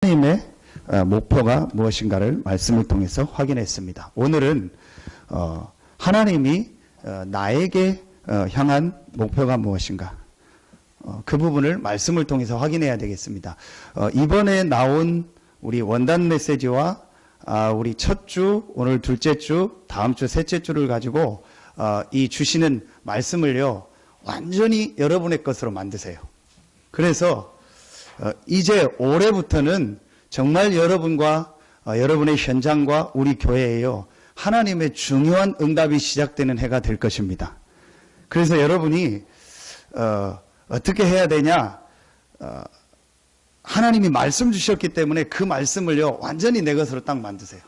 하나님의 목표가 무엇인가를 말씀을 통해서 확인했습니다. 오늘은 하나님이 나에게 향한 목표가 무엇인가, 그 부분을 말씀을 통해서 확인해야 되겠습니다. 이번에 나온 우리 원단 메시지와 우리 첫 주, 오늘 둘째 주, 다음 주 셋째 주를 가지고 이 주시는 말씀을요 완전히 여러분의 것으로 만드세요. 그래서 이제 올해부터는 정말 여러분과 여러분의 현장과 우리 교회에요 하나님의 중요한 응답이 시작되는 해가 될 것입니다. 그래서 여러분이 어떻게 해야 되냐, 하나님이 말씀 주셨기 때문에 그 말씀을요 완전히 내 것으로 딱 만드세요.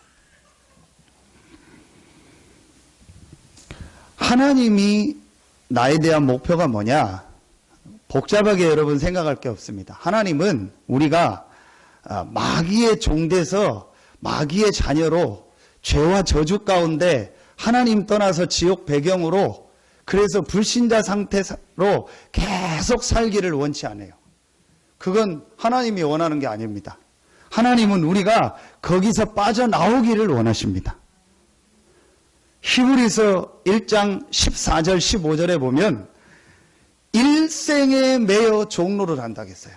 하나님이 나에 대한 목표가 뭐냐, 복잡하게 여러분 생각할 게 없습니다. 하나님은 우리가 마귀의 종돼서 마귀의 자녀로 죄와 저주 가운데 하나님 떠나서 지옥 배경으로, 그래서 불신자 상태로 계속 살기를 원치 않아요. 그건 하나님이 원하는 게 아닙니다. 하나님은 우리가 거기서 빠져나오기를 원하십니다. 히브리서 1장 14절 15절에 보면 일생에 매여 종로를 한다겠어요.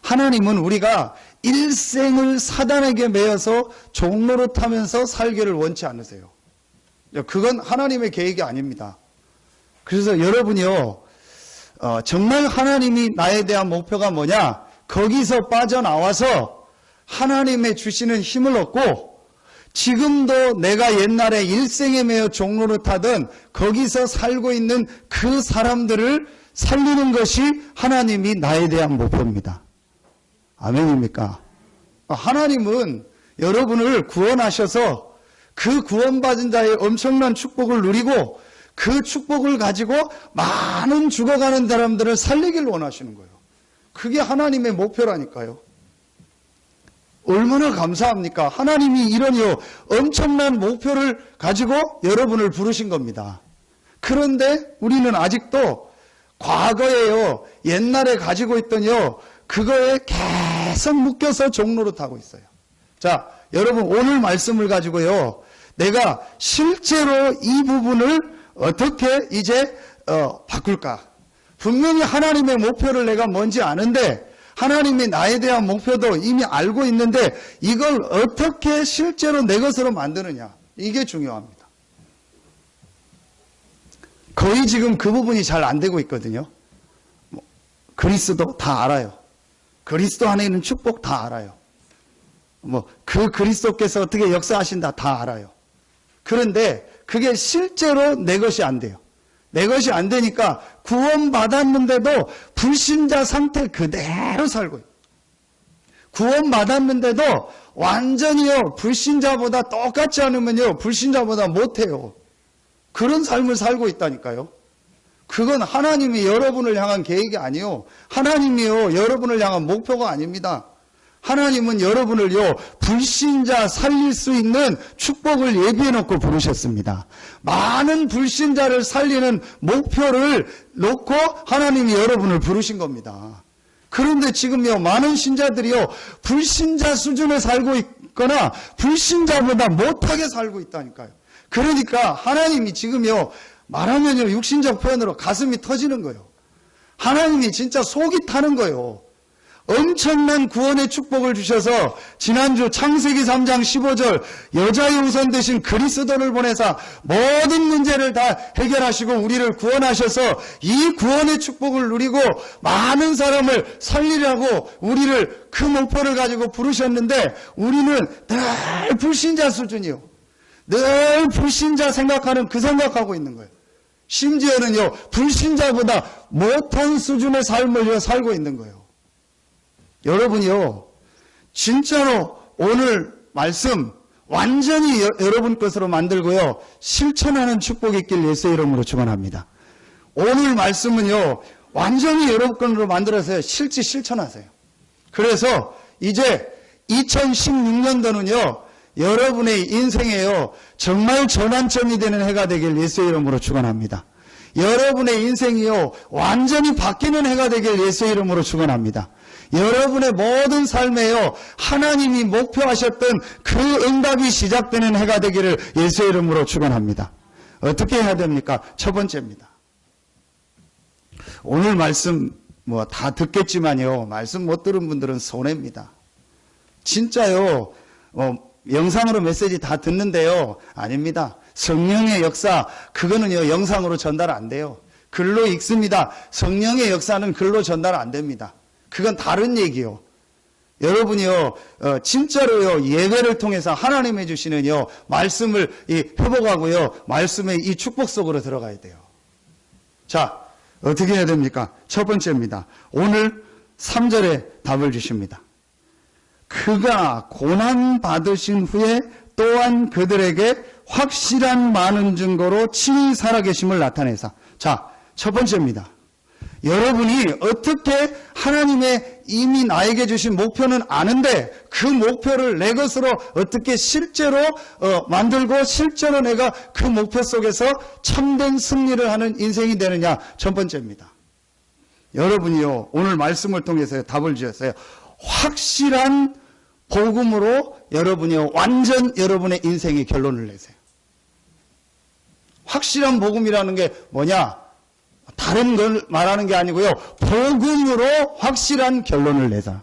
하나님은 우리가 일생을 사단에게 매여서 종로를 타면서 살기를 원치 않으세요. 그건 하나님의 계획이 아닙니다. 그래서 여러분이요 정말 하나님이 나에 대한 목표가 뭐냐, 거기서 빠져나와서 하나님의 주시는 힘을 얻고, 지금도 내가 옛날에 일생에 매여 종로를 타던 거기서 살고 있는 그 사람들을 살리는 것이 하나님이 나에 대한 목표입니다. 아멘입니까? 하나님은 여러분을 구원하셔서 그 구원받은 자의 엄청난 축복을 누리고 그 축복을 가지고 많은 죽어가는 사람들을 살리길 원하시는 거예요. 그게 하나님의 목표라니까요. 얼마나 감사합니까? 하나님이 이런 엄청난 목표를 가지고 여러분을 부르신 겁니다. 그런데 우리는 아직도 과거에요 옛날에 가지고 있던 그거에 계속 묶여서 종로를 타고 있어요. 자, 여러분 오늘 말씀을 가지고요 내가 실제로 이 부분을 어떻게 이제 바꿀까? 분명히 하나님의 목표를 내가 뭔지 아는데, 하나님이 나에 대한 목표도 이미 알고 있는데 이걸 어떻게 실제로 내 것으로 만드느냐, 이게 중요합니다. 거의 지금 그 부분이 잘 안 되고 있거든요. 그리스도 다 알아요. 그리스도 안에 있는 축복 다 알아요. 그 그리스도께서 어떻게 역사하신다 다 알아요. 그런데 그게 실제로 내 것이 안 돼요. 내 것이 안 되니까 구원받았는데도 불신자 상태 그대로 살고 있어요. 구원받았는데도 완전히요 불신자보다 똑같지 않으면요 불신자보다 못해요. 그런 삶을 살고 있다니까요. 그건 하나님이 여러분을 향한 계획이 아니요, 하나님이요 여러분을 향한 목표가 아닙니다. 하나님은 여러분을요 불신자 살릴 수 있는 축복을 예비해 놓고 부르셨습니다. 많은 불신자를 살리는 목표를 놓고 하나님이 여러분을 부르신 겁니다. 그런데 지금요 많은 신자들이요 불신자 수준에 살고 있거나 불신자보다 못하게 살고 있다니까요. 그러니까 하나님이 지금요 말하면요 육신적 표현으로 가슴이 터지는 거예요. 하나님이 진짜 속이 타는 거예요. 엄청난 구원의 축복을 주셔서 지난주 창세기 3장 15절 여자의 우선 되신 그리스도를 보내사 모든 문제를 다 해결하시고 우리를 구원하셔서 이 구원의 축복을 누리고 많은 사람을 살리려고 우리를 그 목표를 가지고 부르셨는데, 우리는 늘 불신자 수준이요, 늘 불신자 생각하는 그 생각하고 있는 거예요. 심지어는요 불신자보다 못한 수준의 삶을 살고 있는 거예요. 여러분이요 진짜로 오늘 말씀 완전히 여러분 것으로 만들고요 실천하는 축복이 있길 예수의 이름으로 축원합니다. 오늘 말씀은요 완전히 여러분 것으로 만들어서 실천하세요. 그래서 이제 2016년도는요 여러분의 인생에요 정말 전환점이 되는 해가 되길 예수의 이름으로 축원합니다. 여러분의 인생이요 완전히 바뀌는 해가 되길 예수의 이름으로 축원합니다. 여러분의 모든 삶에요, 하나님이 목표하셨던 그 응답이 시작되는 해가 되기를 예수의 이름으로 축원합니다. 어떻게 해야 됩니까? 첫 번째입니다. 오늘 말씀 뭐 다 듣겠지만요, 말씀 못 들은 분들은 손해입니다. 진짜요, 영상으로 메시지 다 듣는데요, 아닙니다. 성령의 역사, 그거는요, 영상으로 전달 안 돼요. 글로 읽습니다. 성령의 역사는 글로 전달 안 됩니다. 그건 다른 얘기요. 여러분이요, 진짜로요, 예배를 통해서 하나님이 주시는요, 말씀을 회복하고요, 말씀의 이 축복 속으로 들어가야 돼요. 자, 어떻게 해야 됩니까? 첫 번째입니다. 오늘 3절에 답을 주십니다. 그가 고난받으신 후에 또한 그들에게 확실한 많은 증거로 친히 살아계심을 나타내사. 자, 첫 번째입니다. 여러분이 어떻게 하나님의 이미 나에게 주신 목표는 아는데 그 목표를 내 것으로 어떻게 실제로 만들고 실제로 내가 그 목표 속에서 참된 승리를 하는 인생이 되느냐. 첫 번째입니다. 여러분이요, 오늘 말씀을 통해서 답을 주셨어요. 확실한 복음으로 여러분이요, 완전 여러분의 인생의 결론을 내세요. 확실한 복음이라는 게 뭐냐? 다른 걸 말하는 게 아니고요, 복음으로 확실한 결론을 내자.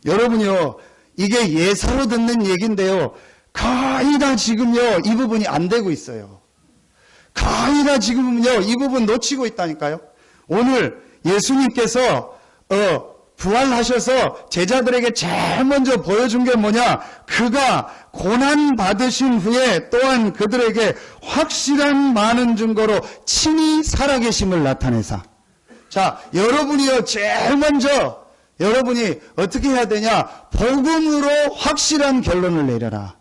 여러분요, 이게 예사로 듣는 얘기인데요, 거의 다 지금요, 이 부분이 안 되고 있어요. 거의 다 지금은요, 이 부분 놓치고 있다니까요. 오늘 예수님께서 부활하셔서 제자들에게 제일 먼저 보여준 게 뭐냐? 그가 고난받으신 후에 또한 그들에게 확실한 많은 증거로 친히 살아계심을 나타내사. 자, 여러분이요, 제일 먼저 여러분이 어떻게 해야 되냐? 복음으로 확실한 결론을 내려라.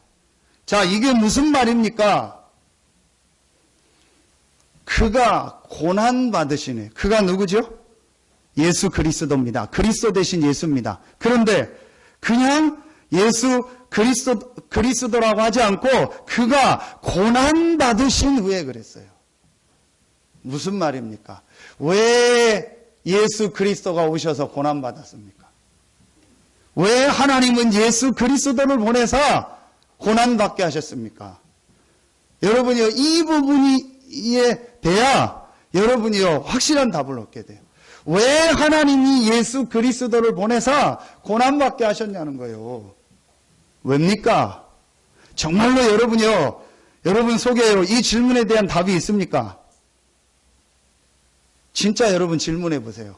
자, 이게 무슨 말입니까? 그가 고난받으시네. 그가 누구죠? 예수 그리스도입니다. 그리스도 대신 예수입니다. 그런데 그냥 예수 그리스도라고 하지 않고 그가 고난받으신 후에 그랬어요. 무슨 말입니까? 왜 예수 그리스도가 오셔서 고난받았습니까? 왜 하나님은 예수 그리스도를 보내서 고난받게 하셨습니까? 여러분이요, 이 부분에 대야 여러분이요, 확실한 답을 얻게 돼요. 왜 하나님이 예수 그리스도를 보내서 고난받게 하셨냐는 거예요. 왜입니까? 정말로 여러분이요, 여러분 속에요, 이 질문에 대한 답이 있습니까? 진짜 여러분 질문해 보세요.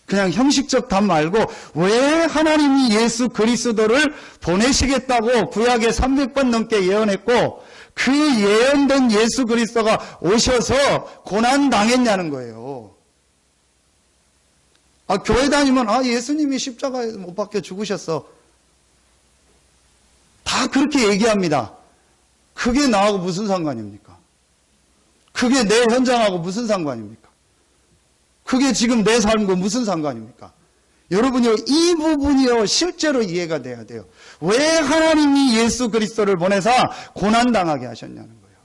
그냥 형식적 답 말고 왜 하나님이 예수 그리스도를 보내시겠다고 구약에 300번 넘게 예언했고 그 예언된 예수 그리스도가 오셔서 고난당했냐는 거예요. 교회 다니면 예수님이 십자가에 못 박혀 죽으셨어. 다 그렇게 얘기합니다. 그게 나하고 무슨 상관입니까? 그게 내 현장하고 무슨 상관입니까? 그게 지금 내 삶과 무슨 상관입니까? 여러분이요, 이 부분이요, 실제로 이해가 돼야 돼요. 왜 하나님이 예수 그리스도를 보내서 고난당하게 하셨냐는 거예요.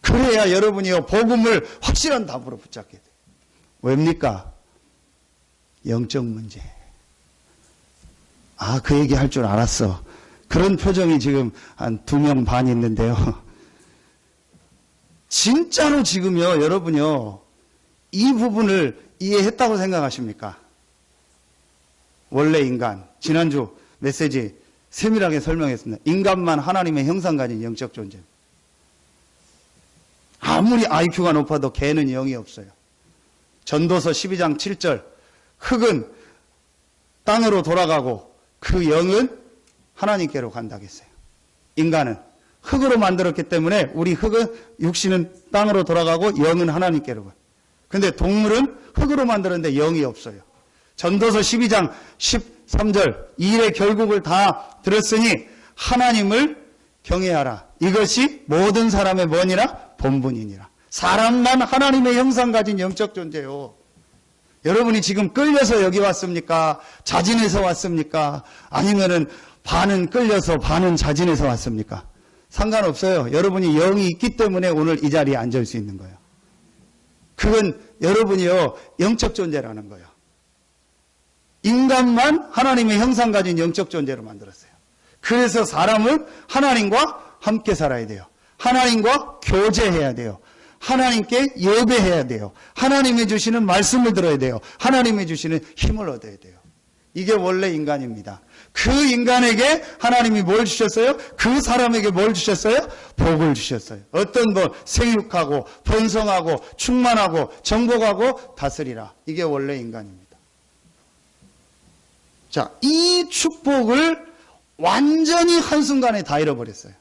그래야 여러분이요, 복음을 확실한 답으로 붙잡게 돼요. 왜입니까? 영적 문제. 그 얘기 할 줄 알았어. 그런 표정이 지금 한 2명 반 있는데요. 진짜로 지금요, 여러분요, 이 부분을 이해했다고 생각하십니까? 원래 인간, 지난주 메시지 세밀하게 설명했습니다. 인간만 하나님의 형상 가진 영적 존재. 아무리 IQ가 높아도 개는 영이 없어요. 전도서 12장 7절, 흙은 땅으로 돌아가고 그 영은 하나님께로 간다고 했어요. 인간은 흙으로 만들었기 때문에 우리 흙은, 육신은 땅으로 돌아가고 영은 하나님께로 가요. 근데 동물은 흙으로 만들었는데 영이 없어요. 전도서 12장 13절, 이 일의 결국을 다 들었으니 하나님을 경외하라. 이것이 모든 사람의 뭐니라? 본분이니라. 사람만 하나님의 형상 가진 영적 존재요. 여러분이 지금 끌려서 여기 왔습니까? 자진해서 왔습니까? 아니면은 반은 끌려서 반은 자진해서 왔습니까? 상관없어요. 여러분이 영이 있기 때문에 오늘 이 자리에 앉을 수 있는 거예요. 그건 여러분이요, 영적 존재라는 거예요. 인간만 하나님의 형상 가진 영적 존재로 만들었어요. 그래서 사람은 하나님과 함께 살아야 돼요. 하나님과 교제해야 돼요. 하나님께 예배해야 돼요. 하나님이 주시는 말씀을 들어야 돼요. 하나님이 주시는 힘을 얻어야 돼요. 이게 원래 인간입니다. 그 인간에게 하나님이 뭘 주셨어요? 그 사람에게 뭘 주셨어요? 복을 주셨어요. 어떤 복? 생육하고 번성하고 충만하고 정복하고 다스리라. 이게 원래 인간입니다. 자, 이 축복을 완전히 한순간에 다 잃어버렸어요.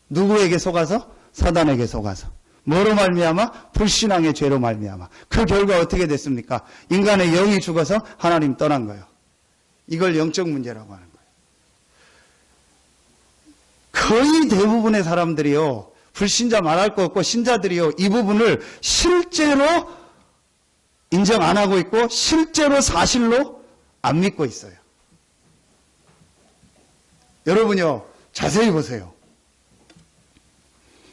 누구에게 속아서? 사단에게 속아서. 뭐로 말미암아? 불신앙의 죄로 말미암아. 그 결과 어떻게 됐습니까? 인간의 영이 죽어서 하나님 떠난 거예요. 이걸 영적 문제라고 하는 거예요. 거의 대부분의 사람들이요, 불신자 말할 거 없고 신자들이요, 이 부분을 실제로 인정 안 하고 있고 실제로 사실로 안 믿고 있어요. 여러분요, 자세히 보세요.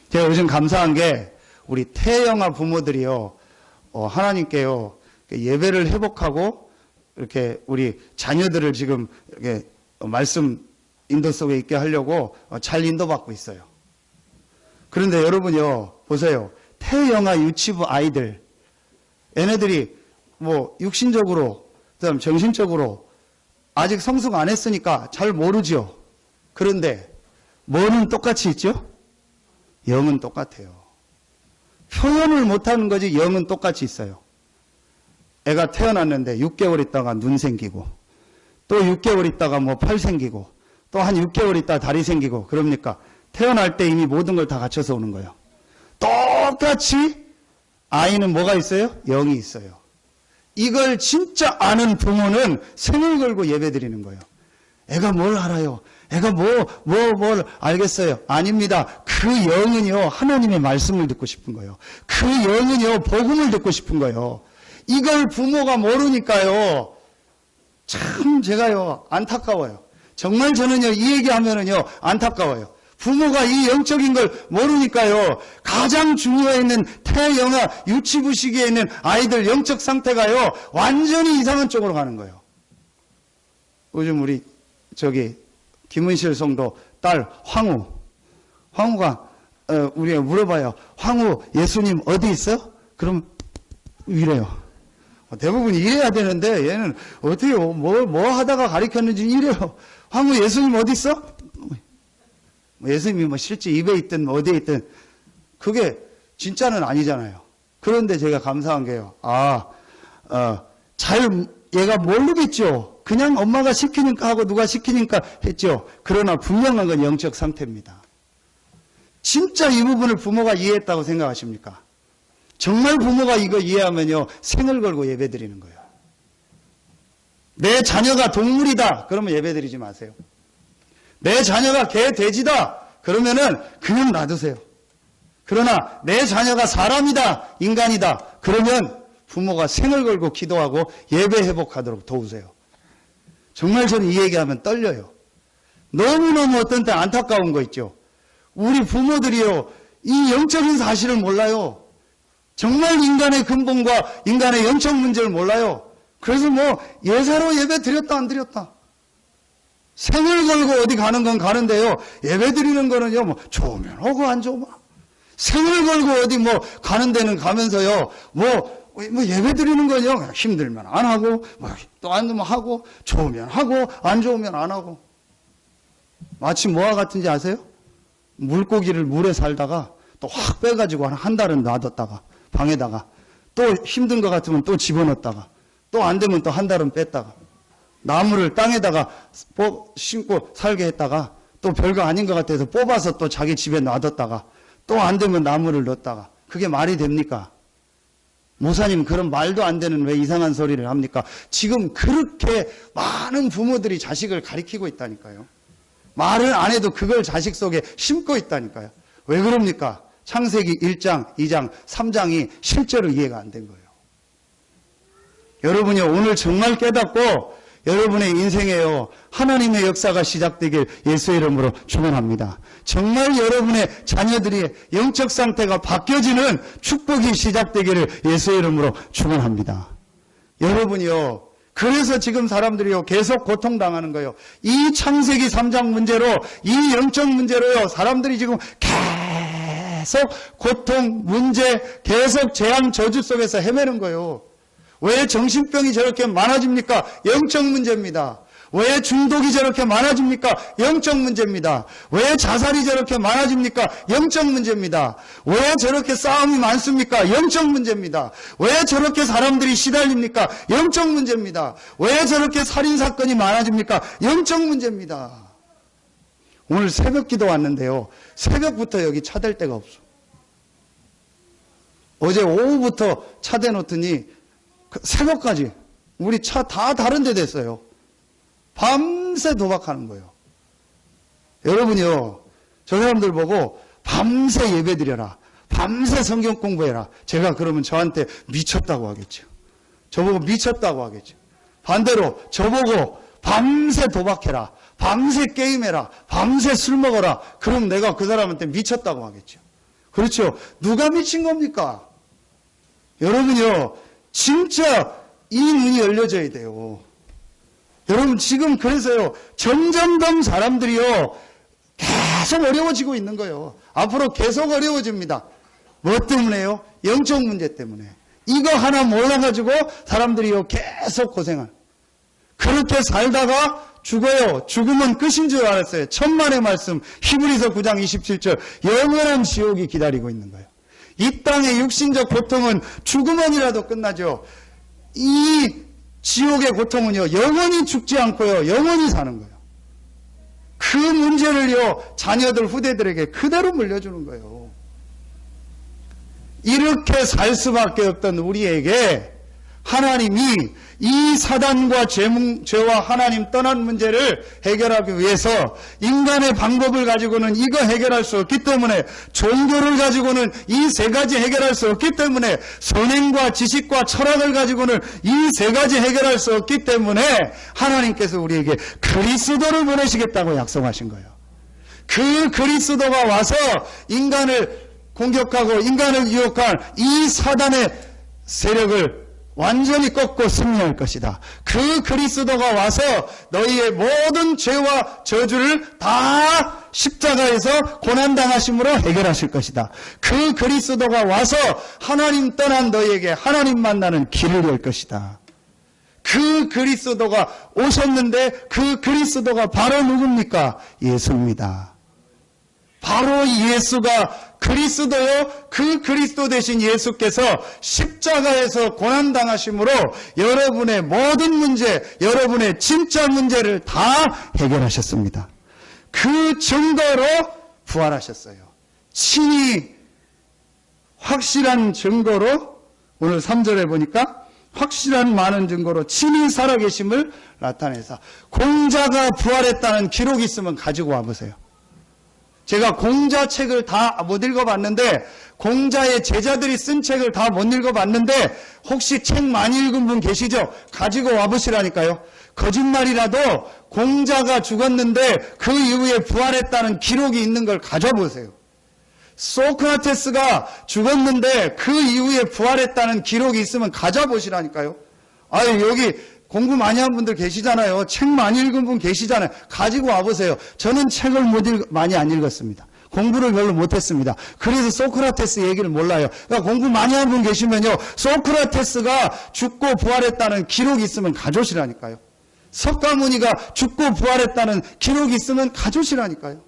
제가 요즘 감사한 게 우리 태영아 부모들이요, 하나님께요, 예배를 회복하고 이렇게 우리 자녀들을 지금 이렇게 말씀 인도 속에 있게 하려고 잘 인도받고 있어요. 그런데 여러분요, 보세요. 태영아 유치부 아이들, 얘네들이 뭐 육신적으로, 그다음 정신적으로 아직 성숙 안 했으니까 잘 모르죠. 그런데 뭐는 똑같이 있죠? 영은 똑같아요. 표현을 못하는 거지 영은 똑같이 있어요. 애가 태어났는데 6개월 있다가 눈 생기고, 또 6개월 있다가 뭐 팔 생기고, 또 한 6개월 있다가 다리 생기고, 그럽니까? 태어날 때 이미 모든 걸 다 갖춰서 오는 거예요. 똑같이 아이는 뭐가 있어요? 영이 있어요. 이걸 진짜 아는 부모는 생을 걸고 예배 드리는 거예요. 애가 뭘 알아요? 애가 뭘 알겠어요? 아닙니다. 그 영은요, 하나님의 말씀을 듣고 싶은 거예요. 그 영은요, 복음을 듣고 싶은 거예요. 이걸 부모가 모르니까요, 참 제가요, 안타까워요. 정말 저는요, 이 얘기하면은요, 안타까워요. 부모가 이 영적인 걸 모르니까요, 가장 중요해 있는 태영아 유치부 시기에 있는 아이들 영적 상태가요, 완전히 이상한 쪽으로 가는 거예요. 요즘 우리 김은실 성도 딸 황우가 우리가 물어봐요. 황우 예수님 어디 있어? 그럼 이래요. 대부분 이래야 되는데 얘는 어떻게 뭐 하다가 가르쳤는지 이래요. 황우 예수님 어디 있어? 예수님이 뭐 실제 입에 있든 어디에 있든 그게 진짜는 아니잖아요. 그런데 제가 감사한 게요. 얘가 모르겠죠. 그냥 엄마가 시키니까 하고 누가 시키니까 했죠. 그러나 분명한 건 영적 상태입니다. 진짜 이 부분을 부모가 이해했다고 생각하십니까? 정말 부모가 이거 이해하면요, 생을 걸고 예배드리는 거예요. 내 자녀가 동물이다 그러면 예배드리지 마세요. 내 자녀가 개, 돼지다 그러면은 그냥 놔두세요. 그러나 내 자녀가 사람이다, 인간이다 그러면 부모가 생을 걸고 기도하고 예배 회복하도록 도우세요. 정말 저는 이 얘기하면 떨려요. 너무너무 어떤 때 안타까운 거 있죠. 우리 부모들이요, 이 영적인 사실을 몰라요. 정말 인간의 근본과 인간의 영적 문제를 몰라요. 그래서 뭐 예사로 예배 드렸다 안 드렸다. 생을 걸고 어디 가는 건 가는데요, 예배 드리는 거는요, 뭐 좋으면 오고 안 좋으면, 생을 걸고 어디 뭐 가는 데는 가면서요, 뭐 예배 드리는 거요, 힘들면 안 하고, 또 안 되면 하고, 좋으면 하고, 안 좋으면 안 하고. 마치 뭐와 같은지 아세요? 물고기를 물에 살다가 또 확 빼가지고 한 달은 놔뒀다가 방에다가 또 힘든 것 같으면 또 집어넣었다가 또 안 되면 또 한 달은 뺐다가 나무를 땅에다가 심고 살게 했다가 또 별거 아닌 것 같아서 뽑아서 또 자기 집에 놔뒀다가 또 안 되면 나무를 넣었다가. 그게 말이 됩니까? 모사님 그런 말도 안 되는 왜 이상한 소리를 합니까? 지금 그렇게 많은 부모들이 자식을 가리키고 있다니까요. 말을 안 해도 그걸 자식 속에 심고 있다니까요. 왜 그럽니까? 창세기 1장, 2장, 3장이 실제로 이해가 안 된 거예요. 여러분이 오늘 정말 깨닫고 여러분의 인생에요, 하나님의 역사가 시작되길 예수의 이름으로 축원합니다. 정말 여러분의 자녀들이 영적 상태가 바뀌어지는 축복이 시작되기를 예수의 이름으로 축원합니다. 여러분이요, 그래서 지금 사람들이요 계속 고통당하는 거예요. 이 창세기 3장 문제로, 이 영적 문제로요 사람들이 지금 계속 고통, 문제, 계속 재앙, 저주 속에서 헤매는 거예요. 왜 정신병이 저렇게 많아집니까? 영적 문제입니다. 왜 중독이 저렇게 많아집니까? 영적 문제입니다. 왜 자살이 저렇게 많아집니까? 영적 문제입니다. 왜 저렇게 싸움이 많습니까? 영적 문제입니다. 왜 저렇게 사람들이 시달립니까? 영적 문제입니다. 왜 저렇게 살인사건이 많아집니까? 영적 문제입니다. 오늘 새벽 기도 왔는데요. 새벽부터 여기 차 댈 데가 없어. 어제 오후부터 차 대놓더니 새벽까지 우리 차 다 다른 데 됐어요. 밤새 도박하는 거예요. 여러분이요, 저 사람들 보고 밤새 예배드려라, 밤새 성경 공부해라. 제가 그러면 저한테 미쳤다고 하겠죠. 저보고 미쳤다고 하겠죠. 반대로 저보고 밤새 도박해라, 밤새 게임해라, 밤새 술 먹어라. 그럼 내가 그 사람한테 미쳤다고 하겠죠. 그렇죠. 누가 미친 겁니까? 여러분이요, 진짜 이 눈이 열려져야 돼요. 여러분 지금 그래서요 점점점 사람들이요 계속 어려워지고 있는 거예요. 앞으로 계속 어려워집니다. 뭐 때문에요? 영적 문제 때문에. 이거 하나 몰라가지고 사람들이요 계속 고생을. 그렇게 살다가 죽어요. 죽으면 끝인 줄 알았어요. 천만의 말씀 히브리서 9장 27절 영원한 지옥이 기다리고 있는 거예요. 이 땅의 육신적 고통은 죽으면이라도 끝나죠. 이 지옥의 고통은요 영원히 죽지 않고요 영원히 사는 거예요. 그 문제를요 자녀들 후대들에게 그대로 물려주는 거예요. 이렇게 살 수밖에 없던 우리에게 하나님이 이 사단과 죄와 하나님 떠난 문제를 해결하기 위해서 인간의 방법을 가지고는 이거 해결할 수 없기 때문에, 종교를 가지고는 이 세 가지 해결할 수 없기 때문에, 선행과 지식과 철학을 가지고는 이 세 가지 해결할 수 없기 때문에 하나님께서 우리에게 그리스도를 보내시겠다고 약속하신 거예요. 그 그리스도가 와서 인간을 공격하고 인간을 유혹한 이 사단의 세력을 완전히 꺾고 승리할 것이다. 그 그리스도가 와서 너희의 모든 죄와 저주를 다 십자가에서 고난당하심으로 해결하실 것이다. 그 그리스도가 와서 하나님 떠난 너희에게 하나님 만나는 길을 열 것이다. 그 그리스도가 오셨는데 그 그리스도가 바로 누굽니까? 예수입니다. 바로 예수가 그리스도요, 그 그리스도 되신 예수께서 십자가에서 고난당하심으로 여러분의 모든 문제, 여러분의 진짜 문제를 다 해결하셨습니다. 그 증거로 부활하셨어요. 친히 확실한 증거로, 오늘 3절에 보니까 확실한 많은 증거로 친히 살아계심을 나타내서, 공자가 부활했다는 기록이 있으면 가지고 와보세요. 제가 공자 책을 다 못 읽어봤는데, 공자의 제자들이 쓴 책을 다 못 읽어봤는데, 혹시 책 많이 읽은 분 계시죠? 가지고 와보시라니까요. 거짓말이라도 공자가 죽었는데 그 이후에 부활했다는 기록이 있는 걸 가져보세요. 소크라테스가 죽었는데 그 이후에 부활했다는 기록이 있으면 가져보시라니까요. 아유, 여기 공부 많이 한 분들 계시잖아요. 책 많이 읽은 분 계시잖아요. 가지고 와보세요. 저는 책을 많이 안 읽었습니다. 공부를 별로 못했습니다. 그래서 소크라테스 얘기를 몰라요. 그러니까 공부 많이 한 분 계시면요, 소크라테스가 죽고 부활했다는 기록이 있으면 가져오시라니까요. 석가모니가 죽고 부활했다는 기록이 있으면 가져오시라니까요.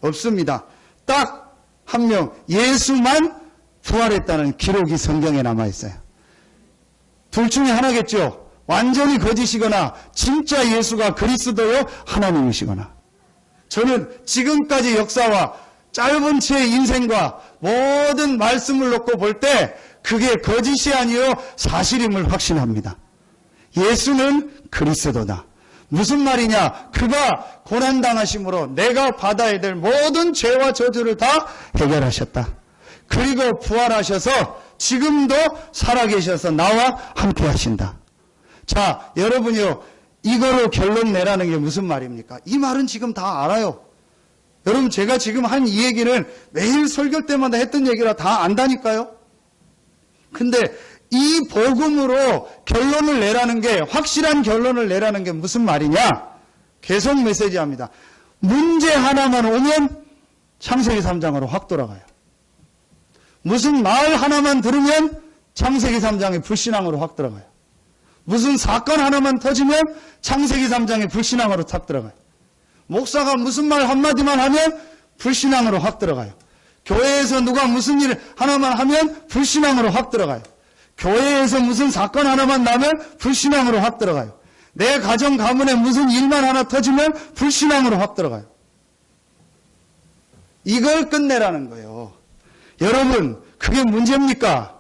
없습니다. 딱 한 명, 예수만 부활했다는 기록이 성경에 남아있어요. 둘 중에 하나겠죠. 완전히 거짓이거나 진짜 예수가 그리스도요 하나님이시거나. 저는 지금까지 역사와 짧은 제 인생과 모든 말씀을 놓고 볼 때 그게 거짓이 아니요 사실임을 확신합니다. 예수는 그리스도다. 무슨 말이냐? 그가 고난당하심으로 내가 받아야 될 모든 죄와 저주를 다 해결하셨다. 그리고 부활하셔서 지금도 살아계셔서 나와 함께 하신다. 자, 여러분이요, 이거로 결론 내라는 게 무슨 말입니까? 이 말은 지금 다 알아요. 여러분, 제가 지금 한 이 얘기는 매일 설교 때마다 했던 얘기라 다 안다니까요. 근데 이 복음으로 결론을 내라는 게, 확실한 결론을 내라는 게 무슨 말이냐? 계속 메시지합니다. 문제 하나만 오면 창세기 3장으로 확 돌아가요. 무슨 말 하나만 들으면 창세기 3장의 불신앙으로 확 들어가요. 무슨 사건 하나만 터지면 창세기 3장의 불신앙으로 탁 들어가요. 목사가 무슨 말 한마디만 하면 불신앙으로 확 들어가요. 교회에서 누가 무슨 일 하나만 하면 불신앙으로 확 들어가요. 교회에서 무슨 사건 하나만 나면 불신앙으로 확 들어가요. 내 가정 가문에 무슨 일만 하나 터지면 불신앙으로 확 들어가요. 이걸 끝내라는 거예요. 여러분, 그게 문제입니까?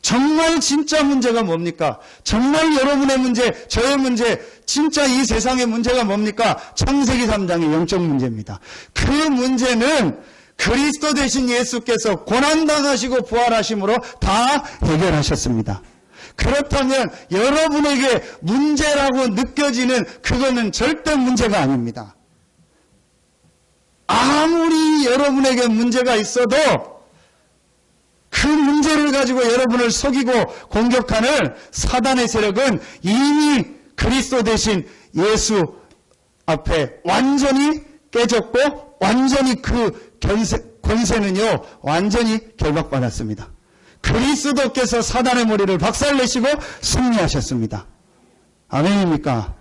정말 진짜 문제가 뭡니까? 정말 여러분의 문제, 저의 문제, 진짜 이 세상의 문제가 뭡니까? 창세기 3장의 영적 문제입니다. 그 문제는 그리스도 되신 예수께서 고난당하시고 부활하심으로 다 해결하셨습니다. 그렇다면 여러분에게 문제라고 느껴지는 그거는 절대 문제가 아닙니다. 아무리 여러분에게 문제가 있어도 그 문제를 가지고 여러분을 속이고 공격하는 사단의 세력은 이미 그리스도 대신 예수 앞에 완전히 깨졌고 완전히 그 권세는요 완전히 결박받았습니다. 그리스도께서 사단의 머리를 박살내시고 승리하셨습니다. 아멘입니까?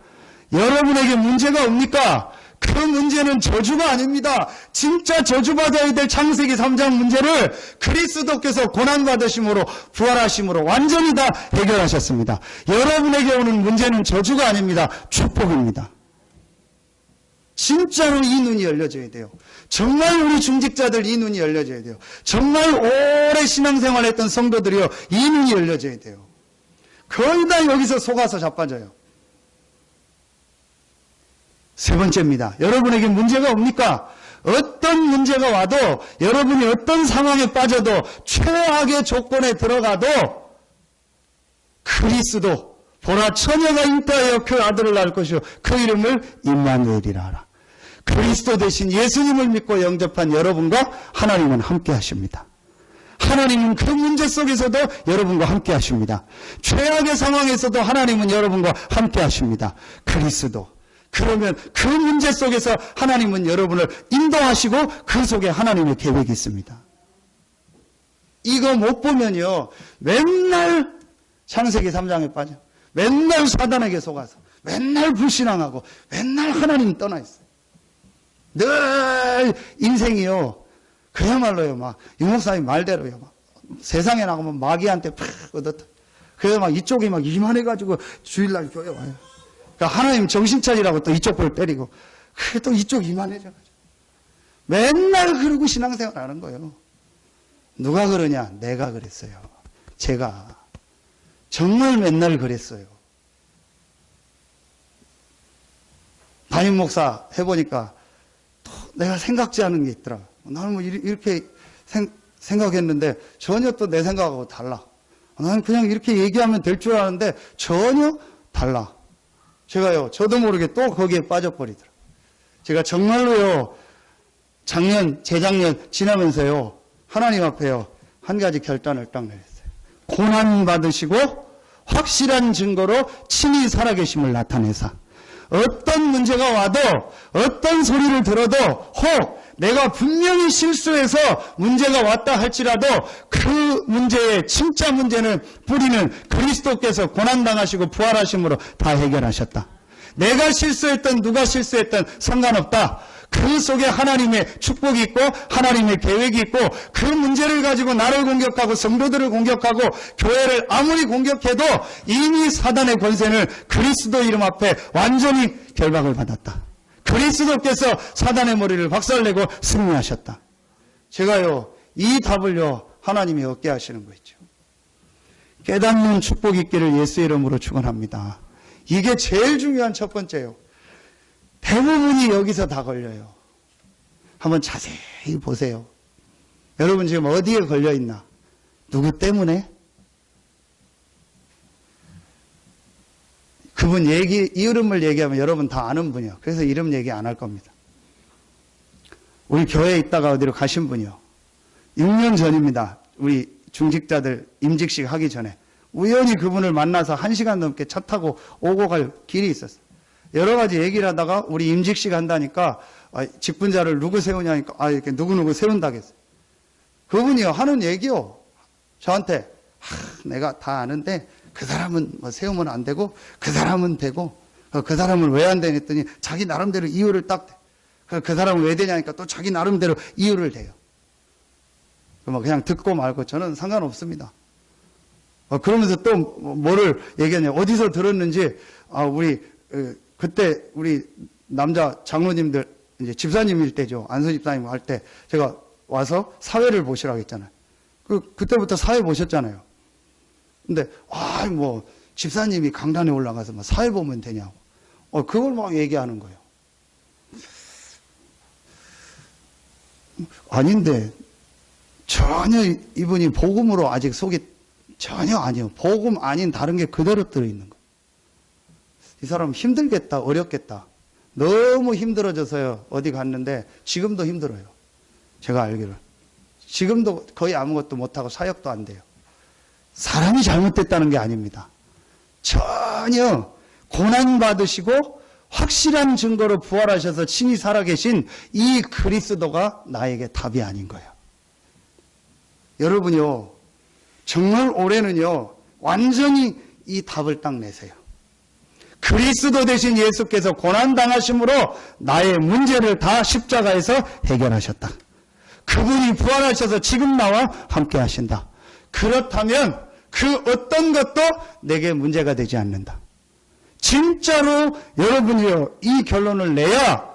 여러분에게 문제가 옵니까? 그 문제는 저주가 아닙니다. 진짜 저주받아야 될 창세기 3장 문제를 그리스도께서 고난받으심으로 부활하심으로 완전히 다 해결하셨습니다. 여러분에게 오는 문제는 저주가 아닙니다. 축복입니다. 진짜로 이 눈이 열려져야 돼요. 정말 우리 중직자들 이 눈이 열려져야 돼요. 정말 오래 신앙생활 했던 성도들이요. 이 눈이 열려져야 돼요. 거의 다 여기서 속아서 자빠져요. 세 번째입니다. 여러분에게 문제가 옵니까? 어떤 문제가 와도 여러분이 어떤 상황에 빠져도 최악의 조건에 들어가도 그리스도 보라 처녀가 잉태하여 그 아들을 낳을 것이요 그 이름을 임마누엘이라 하라. 그리스도 대신 예수님을 믿고 영접한 여러분과 하나님은 함께 하십니다. 하나님은 그 문제 속에서도 여러분과 함께 하십니다. 최악의 상황에서도 하나님은 여러분과 함께 하십니다. 그리스도. 그러면 그 문제 속에서 하나님은 여러분을 인도하시고 그 속에 하나님의 계획이 있습니다. 이거 못 보면요. 맨날 창세기 3장에 빠져. 맨날 사단에게 속아서. 맨날 불신앙하고. 맨날 하나님 떠나 있어요. 늘 인생이요. 그야말로요. 막 유목사님 말대로요. 막 세상에 나가면 마귀한테 팍 얻었다. 그래서 막 이쪽이 막 이만해가지고 주일날 교회 와요. 그러니까 하나님 정신 차리라고 또 이쪽 볼 때리고, 그게 또 이쪽 이만해져가지고. 맨날 그러고 신앙생활 하는 거예요. 누가 그러냐? 내가 그랬어요. 제가. 정말 맨날 그랬어요. 담임 목사 해보니까 또 내가 생각지 않은 게 있더라. 나는 뭐 이렇게 생각했는데 전혀 또 내 생각하고 달라. 나는 그냥 이렇게 얘기하면 될 줄 아는데 전혀 달라. 제가요, 저도 모르게 또 거기에 빠져버리더라. 제가 정말로요, 재작년 지나면서요, 하나님 앞에요, 한 가지 결단을 딱 내렸어요. 고난받으시고 확실한 증거로 친히 살아계심을 나타내사. 어떤 문제가 와도, 어떤 소리를 들어도, 혹 내가 분명히 실수해서 문제가 왔다 할지라도 그 문제의 진짜 문제는 뿌리는 그리스도께서 고난당하시고 부활하심으로 다 해결하셨다. 내가 실수했던 누가 실수했던 상관없다. 그 속에 하나님의 축복이 있고 하나님의 계획이 있고 그 문제를 가지고 나를 공격하고 성도들을 공격하고 교회를 아무리 공격해도 이미 사단의 권세는 그리스도 이름 앞에 완전히 결박을 받았다. 그리스도께서 사단의 머리를 박살내고 승리하셨다. 제가요, 이 답을요, 하나님이 얻게 하시는 거 있죠. 깨닫는 축복이 있기를 예수의 이름으로 축원합니다. 이게 제일 중요한 첫 번째요. 대부분이 여기서 다 걸려요. 한번 자세히 보세요. 여러분 지금 어디에 걸려 있나? 누구 때문에? 그분 이름을 얘기하면 여러분 다 아는 분이요. 그래서 이름 얘기 안 할 겁니다. 우리 교회에 있다가 어디로 가신 분이요. 6년 전입니다. 우리 중직자들 임직식 하기 전에 우연히 그분을 만나서 1시간 넘게 차 타고 오고 갈 길이 있었어요. 여러 가지 얘기를 하다가 우리 임직식 한다니까 직분자를 누구 세우냐니까 이렇게 누구누구 세운다겠어요. 그분이요 하는 얘기요. 저한테 내가 다 아는데 그 사람은 뭐 세우면 안 되고 그 사람은 되고 그 사람은 왜 안 되냐 했더니 자기 나름대로 이유를 딱 대. 그 사람은 왜 되냐니까 또 자기 나름대로 이유를 대요. 그냥 듣고 말고 저는 상관없습니다. 그러면서 또 뭐를 얘기하냐 어디서 들었는지 그때 우리 남자 장로님들 이제 집사님일 때죠. 안수 집사님 할 때 제가 와서 사회를 보시라고 했잖아요. 그때부터 사회 보셨잖아요. 근데 뭐 집사님이 강단에 올라가서 뭐 사회 보면 되냐고. 그걸 막 얘기하는 거예요. 아닌데 전혀 이분이 복음으로 아직 속이 전혀 아니에요. 복음 아닌 다른 게 그대로 들어있는 거예요. 이 사람 힘들겠다, 어렵겠다. 너무 힘들어져서요. 어디 갔는데 지금도 힘들어요. 제가 알기로. 지금도 거의 아무것도 못하고 사역도 안 돼요. 사람이 잘못됐다는 게 아닙니다. 전혀 고난받으시고 확실한 증거로 부활하셔서 친히 살아계신 이 그리스도가 나에게 답이 아닌 거예요. 여러분요, 정말 올해는요, 완전히 이 답을 딱 내세요. 그리스도 되신 예수께서 고난당하심으로 나의 문제를 다 십자가에서 해결하셨다. 그분이 부활하셔서 지금 나와 함께 하신다. 그렇다면 그 어떤 것도 내게 문제가 되지 않는다. 진짜로 여러분이요, 이 결론을 내야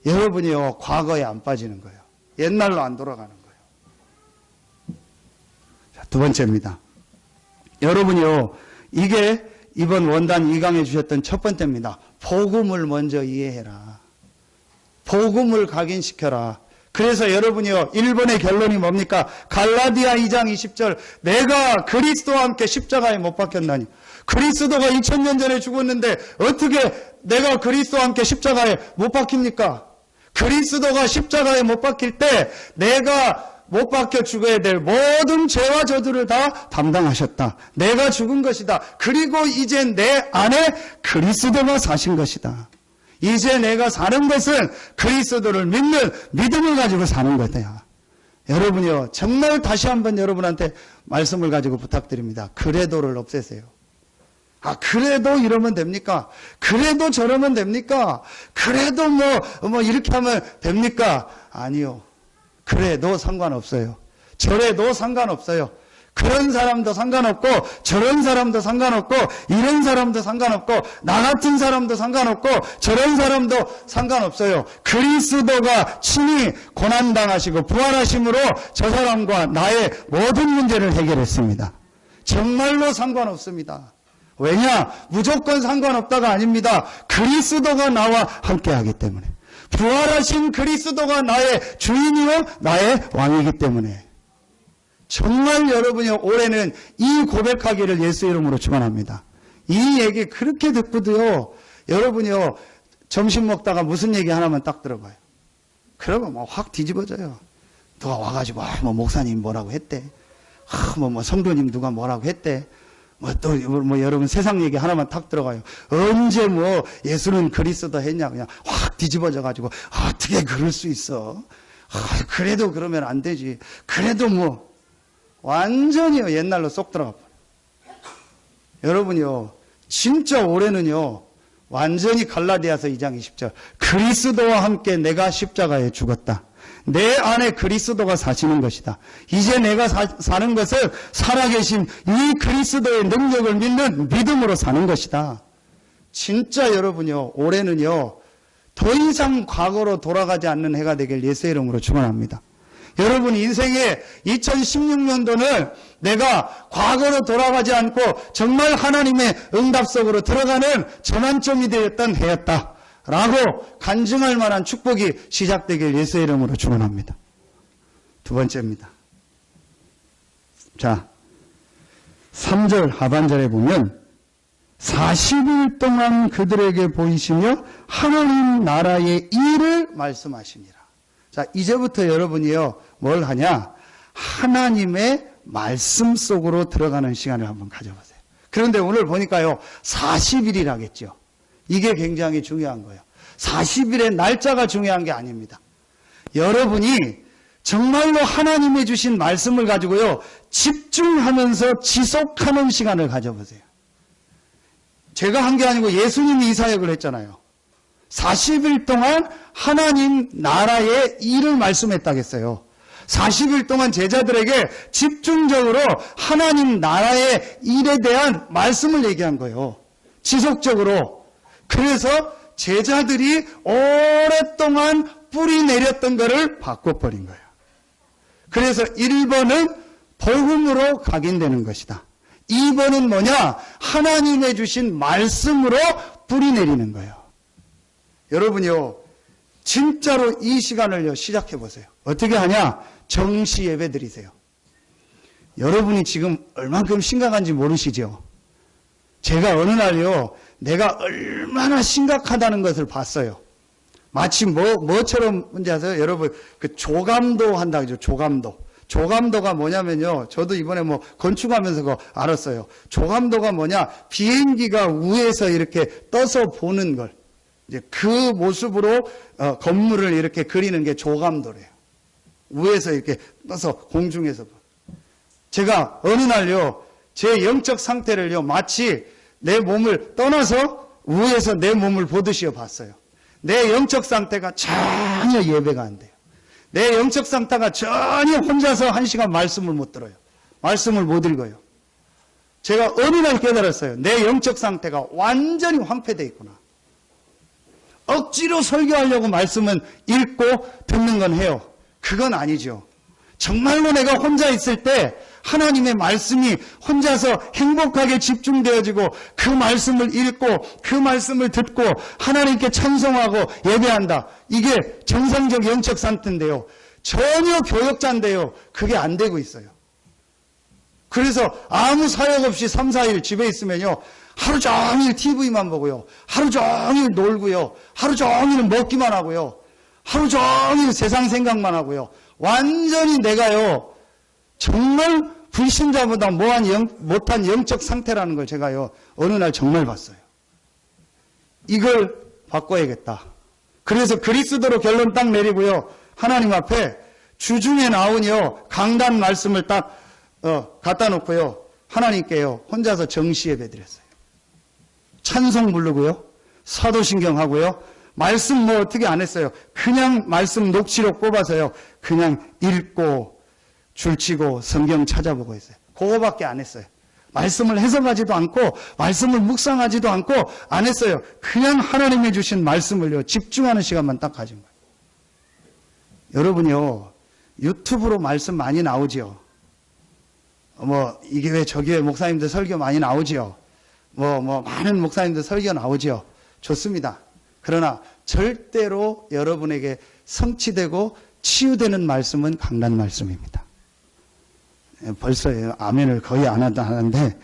여러분이요, 과거에 안 빠지는 거예요. 옛날로 안 돌아가는 거예요. 자, 두 번째입니다. 여러분이요, 이게 이번 원단 2강에 주셨던 첫 번째입니다. 복음을 먼저 이해해라. 복음을 각인시켜라. 그래서 여러분이요, 1번의 결론이 뭡니까? 갈라디아 2장 20절. 내가 그리스도와 함께 십자가에 못 박혔나니. 그리스도가 2000년 전에 죽었는데 어떻게 내가 그리스도와 함께 십자가에 못 박힙니까? 그리스도가 십자가에 못 박힐 때 내가 못 박혀 죽어야 될 모든 죄와 저주를 다 담당하셨다. 내가 죽은 것이다. 그리고 이제 내 안에 그리스도가 사신 것이다. 이제 내가 사는 것은 그리스도를 믿는 믿음을 가지고 사는 거다. 여러분이요, 정말 다시 한번 여러분한테 말씀을 가지고 부탁드립니다. 그래도를 없애세요. 그래도 이러면 됩니까? 그래도 저러면 됩니까? 그래도 뭐 이렇게 하면 됩니까? 아니요. 그래도 상관없어요. 저래도 상관없어요. 그런 사람도 상관없고 저런 사람도 상관없고 이런 사람도 상관없고 나 같은 사람도 상관없고 저런 사람도 상관없어요. 그리스도가 친히 고난당하시고 부활하심으로 저 사람과 나의 모든 문제를 해결했습니다. 정말로 상관없습니다. 왜냐? 무조건 상관없다가 아닙니다. 그리스도가 나와 함께하기 때문에. 부활하신 그리스도가 나의 주인이요 나의 왕이기 때문에. 정말 여러분이 올해는 이 고백하기를 예수 이름으로 축원합니다. 이 얘기 그렇게 듣고도요, 여러분이요, 점심 먹다가 무슨 얘기 하나만 딱 들어봐요. 그러면 뭐 확 뒤집어져요. 누가 와가지고, 뭐 목사님 뭐라고 했대. 뭐 성도님 누가 뭐라고 했대. 뭐 여러분 세상 얘기 하나만 탁 들어가요. 언제 뭐 예수는 그리스도 했냐. 그냥 확 뒤집어져가지고, 어떻게 그럴 수 있어. 그래도 그러면 안 되지. 그래도 뭐, 완전히요, 옛날로 쏙 들어가 버려요. 여러분이요, 진짜 올해는요, 완전히 갈라디아서 2장 20절. 그리스도와 함께 내가 십자가에 죽었다. 내 안에 그리스도가 사시는 것이다. 이제 내가 사는 것은 살아계신 이 그리스도의 능력을 믿는 믿음으로 사는 것이다. 진짜 여러분요, 올해는요, 더 이상 과거로 돌아가지 않는 해가 되길 예수의 이름으로 축원합니다. 여러분 인생의 2016년도는 내가 과거로 돌아가지 않고 정말 하나님의 응답 속으로 들어가는 전환점이 되었던 해였다. 라고 간증할 만한 축복이 시작되길 예수의 이름으로 축원합니다. 두 번째입니다. 자, 3절 하반절에 보면 40일 동안 그들에게 보이시며 하나님 나라의 일을 말씀하시니라. 자, 이제부터 여러분이요, 뭘 하냐? 하나님의 말씀 속으로 들어가는 시간을 한번 가져보세요. 그런데 오늘 보니까요, 40일이라겠죠. 이게 굉장히 중요한 거예요. 40일의 날짜가 중요한 게 아닙니다. 여러분이 정말로 하나님이 주신 말씀을 가지고요, 집중하면서 지속하는 시간을 가져보세요. 제가 한 게 아니고 예수님이 이 사역을 했잖아요. 40일 동안 하나님 나라의 일을 말씀했다겠어요. 40일 동안 제자들에게 집중적으로 하나님 나라의 일에 대한 말씀을 얘기한 거예요. 지속적으로. 그래서 제자들이 오랫동안 뿌리 내렸던 것을 바꿔버린 거예요. 그래서 1번은 복음으로 각인되는 것이다. 2번은 뭐냐? 하나님의 주신 말씀으로 뿌리 내리는 거예요. 여러분이요, 진짜로 이 시간을요, 시작해 보세요. 어떻게 하냐? 정시 예배 드리세요. 여러분이 지금 얼만큼 심각한지 모르시죠? 제가 어느 날요, 내가 얼마나 심각하다는 것을 봤어요. 마치 뭐처럼 뭔지 아세요? 여러분, 그 조감도 한다 그죠? 조감도. 조감도가 뭐냐면요, 저도 이번에 뭐 건축하면서 그거 알았어요. 조감도가 뭐냐? 비행기가 위에서 이렇게 떠서 보는 걸. 이제 그 모습으로 건물을 이렇게 그리는 게 조감도래요. 위에서 이렇게 떠서 공중에서. 제가 어느 날요, 제 영적 상태를요, 마치 내 몸을 떠나서 위에서 내 몸을 보듯이 봤어요. 내 영적 상태가 전혀 예배가 안 돼요. 내 영적 상태가 전혀 혼자서 1시간 말씀을 못 들어요. 말씀을 못 읽어요. 제가 어느 날 깨달았어요. 내 영적 상태가 완전히 황폐되어 있구나. 억지로 설교하려고 말씀은 읽고 듣는 건 해요. 그건 아니죠. 정말로 내가 혼자 있을 때 하나님의 말씀이 혼자서 행복하게 집중되어지고 그 말씀을 읽고 그 말씀을 듣고 하나님께 찬송하고 예배한다. 이게 정상적 영적 상태인데요. 전혀 교역자인데요. 그게 안 되고 있어요. 그래서 아무 사역 없이 3, 4일 집에 있으면요. 하루 종일 TV만 보고요. 하루 종일 놀고요. 하루 종일 먹기만 하고요. 하루 종일 세상 생각만 하고요. 완전히 내가요. 정말 불신자보다 못한 영적 상태라는 걸 제가요. 어느 날 정말 봤어요. 이걸 바꿔야겠다. 그래서 그리스도로 결론 딱 내리고요. 하나님 앞에 주중에 나오니요. 강단 말씀을 딱 갖다 놓고요. 하나님께요. 혼자서 정시 예배 드렸어요. 찬송 부르고요. 사도신경 하고요. 말씀 뭐 어떻게 안 했어요. 그냥 말씀 녹취록 뽑아서요. 그냥 읽고 줄치고 성경 찾아보고 했어요. 그거밖에 안 했어요. 말씀을 해석하지도 않고 말씀을 묵상하지도 않고 안 했어요. 그냥 하나님이 주신 말씀을요. 집중하는 시간만 딱 가진 거예요. 여러분요. 유튜브로 말씀 많이 나오지요. 이게 왜 저기 왜 목사님들 설교 많이 나오지요. 많은 목사님들 설교 나오지요. 좋습니다. 그러나 절대로 여러분에게 성취되고 치유되는 말씀은 강단 말씀입니다. 벌써 아멘을 거의 안 하는데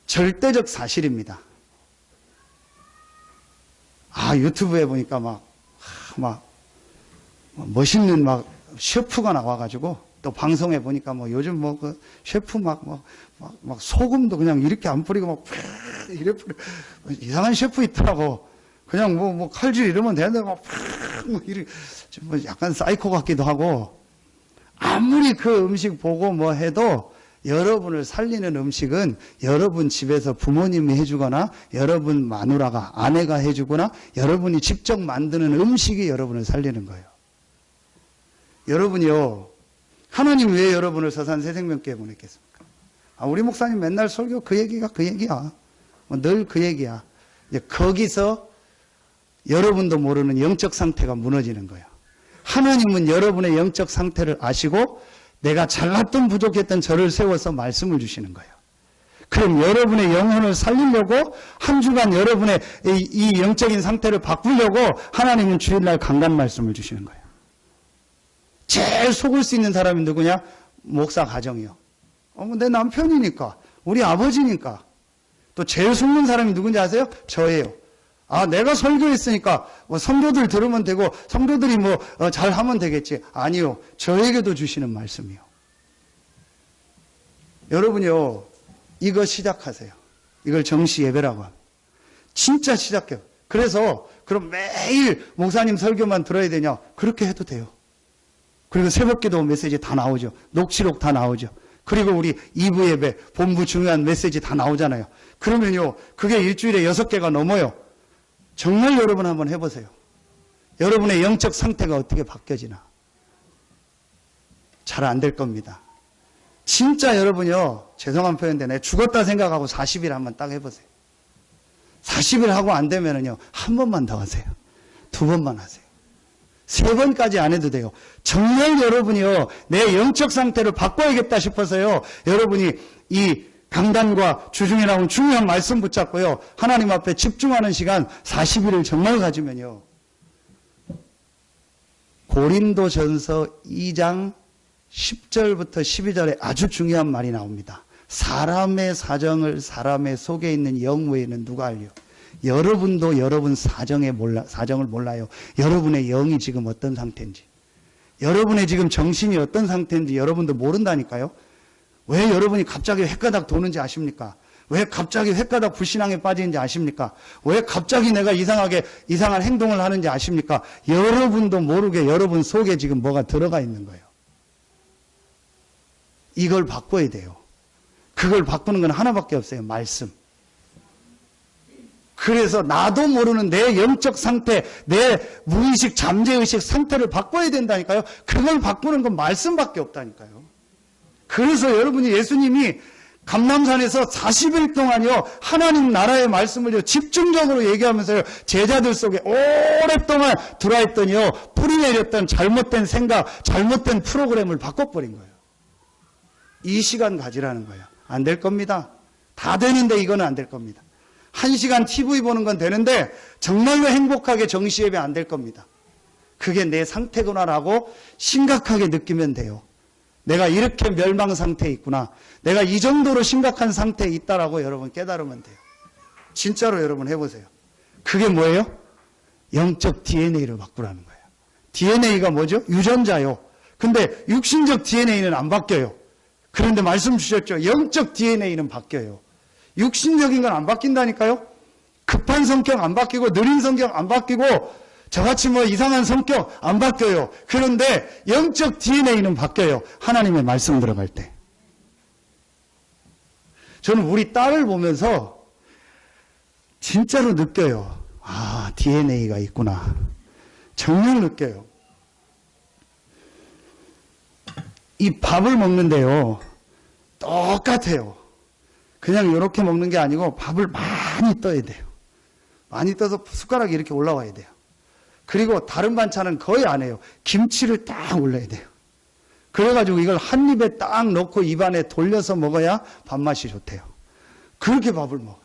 절대적 사실입니다. 유튜브에 보니까 막 멋있는 셰프가 나와가지고 또 방송에 보니까 요즘 그 셰프 막 소금도 그냥 이렇게 안 뿌리고 막 이래 뿌려 이상한 셰프 있더라고. 그냥 칼질 이러면 되는데 이렇게 약간 사이코 같기도 하고. 아무리 그 음식 보고 해도 여러분을 살리는 음식은 여러분 집에서 부모님이 해주거나 여러분 마누라가 아내가 해주거나 여러분이 직접 만드는 음식이 여러분을 살리는 거예요. 여러분이요. 하나님 왜 여러분을 서산 새생명교회에 보냈겠습니까? 우리 목사님 맨날 설교 그 얘기야. 늘 그 얘기야. 거기서 여러분도 모르는 영적 상태가 무너지는 거예요. 하나님은 여러분의 영적 상태를 아시고 내가 잘났던 부족했던 저를 세워서 말씀을 주시는 거예요. 그럼 여러분의 영혼을 살리려고 한 주간 여러분의 이 영적인 상태를 바꾸려고 하나님은 주일날 강단 말씀을 주시는 거예요. 제일 속을 수 있는 사람이 누구냐? 목사 가정이요. 내 남편이니까, 우리 아버지니까. 또 제일 속는 사람이 누군지 아세요? 저예요. 아, 내가 설교했으니까 뭐 성도들 들으면 되고 성도들이 뭐 잘하면 되겠지. 아니요. 저에게도 주시는 말씀이요. 여러분요. 이거 시작하세요. 이걸 정시 예배라고 합니다. 진짜 시작해요. 그래서 그럼 매일 목사님 설교만 들어야 되냐? 그렇게 해도 돼요. 그리고 새벽기도 메시지 다 나오죠. 녹취록 다 나오죠. 그리고 우리 2부 예배, 본부 중요한 메시지 다 나오잖아요. 그러면요, 그게 일주일에 6개가 넘어요. 정말 여러분 한번 해보세요. 여러분의 영적 상태가 어떻게 바뀌어지나. 잘 안 될 겁니다. 진짜 여러분요, 죄송한 표현인데 내 죽었다 생각하고 40일 한번 딱 해보세요. 40일 하고 안 되면은요, 한 번만 더 하세요. 2번만 하세요. 3번까지 안 해도 돼요. 정말 여러분이요, 내 영적 상태를 바꿔야겠다 싶어서요, 여러분이 이 강단과 주중에 나온 중요한 말씀 붙잡고요, 하나님 앞에 집중하는 시간 40일을 정말 가지면요, 고린도전서 2장 10절부터 12절에 아주 중요한 말이 나옵니다. 사람의 사정을 사람의 속에 있는 영 외에는 누가 알려? 여러분도 여러분 사정을 몰라요. 여러분의 영이 지금 어떤 상태인지, 여러분의 지금 정신이 어떤 상태인지 여러분도 모른다니까요. 왜 여러분이 갑자기 헷가닥 도는지 아십니까? 왜 갑자기 헷가닥 불신앙에 빠지는지 아십니까? 왜 갑자기 내가 이상한 행동을 하는지 아십니까? 여러분도 모르게 여러분 속에 지금 뭐가 들어가 있는 거예요. 이걸 바꿔야 돼요. 그걸 바꾸는 건 하나밖에 없어요. 말씀. 그래서 나도 모르는 내 영적 상태, 내 무의식, 잠재의식 상태를 바꿔야 된다니까요. 그걸 바꾸는 건 말씀밖에 없다니까요. 그래서 여러분이 예수님이 감람산에서 40일 동안요, 하나님 나라의 말씀을 집중적으로 얘기하면서요, 제자들 속에 오랫동안 들어있더니요, 뿌리내렸던 잘못된 생각, 잘못된 프로그램을 바꿔버린 거예요. 이 시간 가지라는 거예요. 안 될 겁니다. 다 되는데 이거는 안 될 겁니다. 1시간 TV 보는 건 되는데 정말로 행복하게 정시예배 안 될 겁니다. 그게 내 상태구나라고 심각하게 느끼면 돼요. 내가 이렇게 멸망 상태에 있구나. 내가 이 정도로 심각한 상태에 있다라고 여러분 깨달으면 돼요. 진짜로 여러분 해보세요. 그게 뭐예요? 영적 DNA를 바꾸라는 거예요. DNA가 뭐죠? 유전자요. 근데 육신적 DNA는 안 바뀌어요. 그런데 말씀 주셨죠. 영적 DNA는 바뀌어요. 육신적인 건 안 바뀐다니까요. 급한 성격 안 바뀌고 느린 성격 안 바뀌고 저같이 뭐 이상한 성격 안 바뀌어요. 그런데 영적 DNA는 바뀌어요. 하나님의 말씀 들어갈 때. 저는 우리 딸을 보면서 진짜로 느껴요. 아, DNA가 있구나. 정말 느껴요. 이 밥을 먹는데요, 똑같아요. 그냥 이렇게 먹는 게 아니고 밥을 많이 떠야 돼요. 많이 떠서 숟가락이 이렇게 올라와야 돼요. 그리고 다른 반찬은 거의 안 해요. 김치를 딱 올려야 돼요. 그래가지고 이걸 한 입에 딱 넣고 입안에 돌려서 먹어야 밥맛이 좋대요. 그렇게 밥을 먹어요.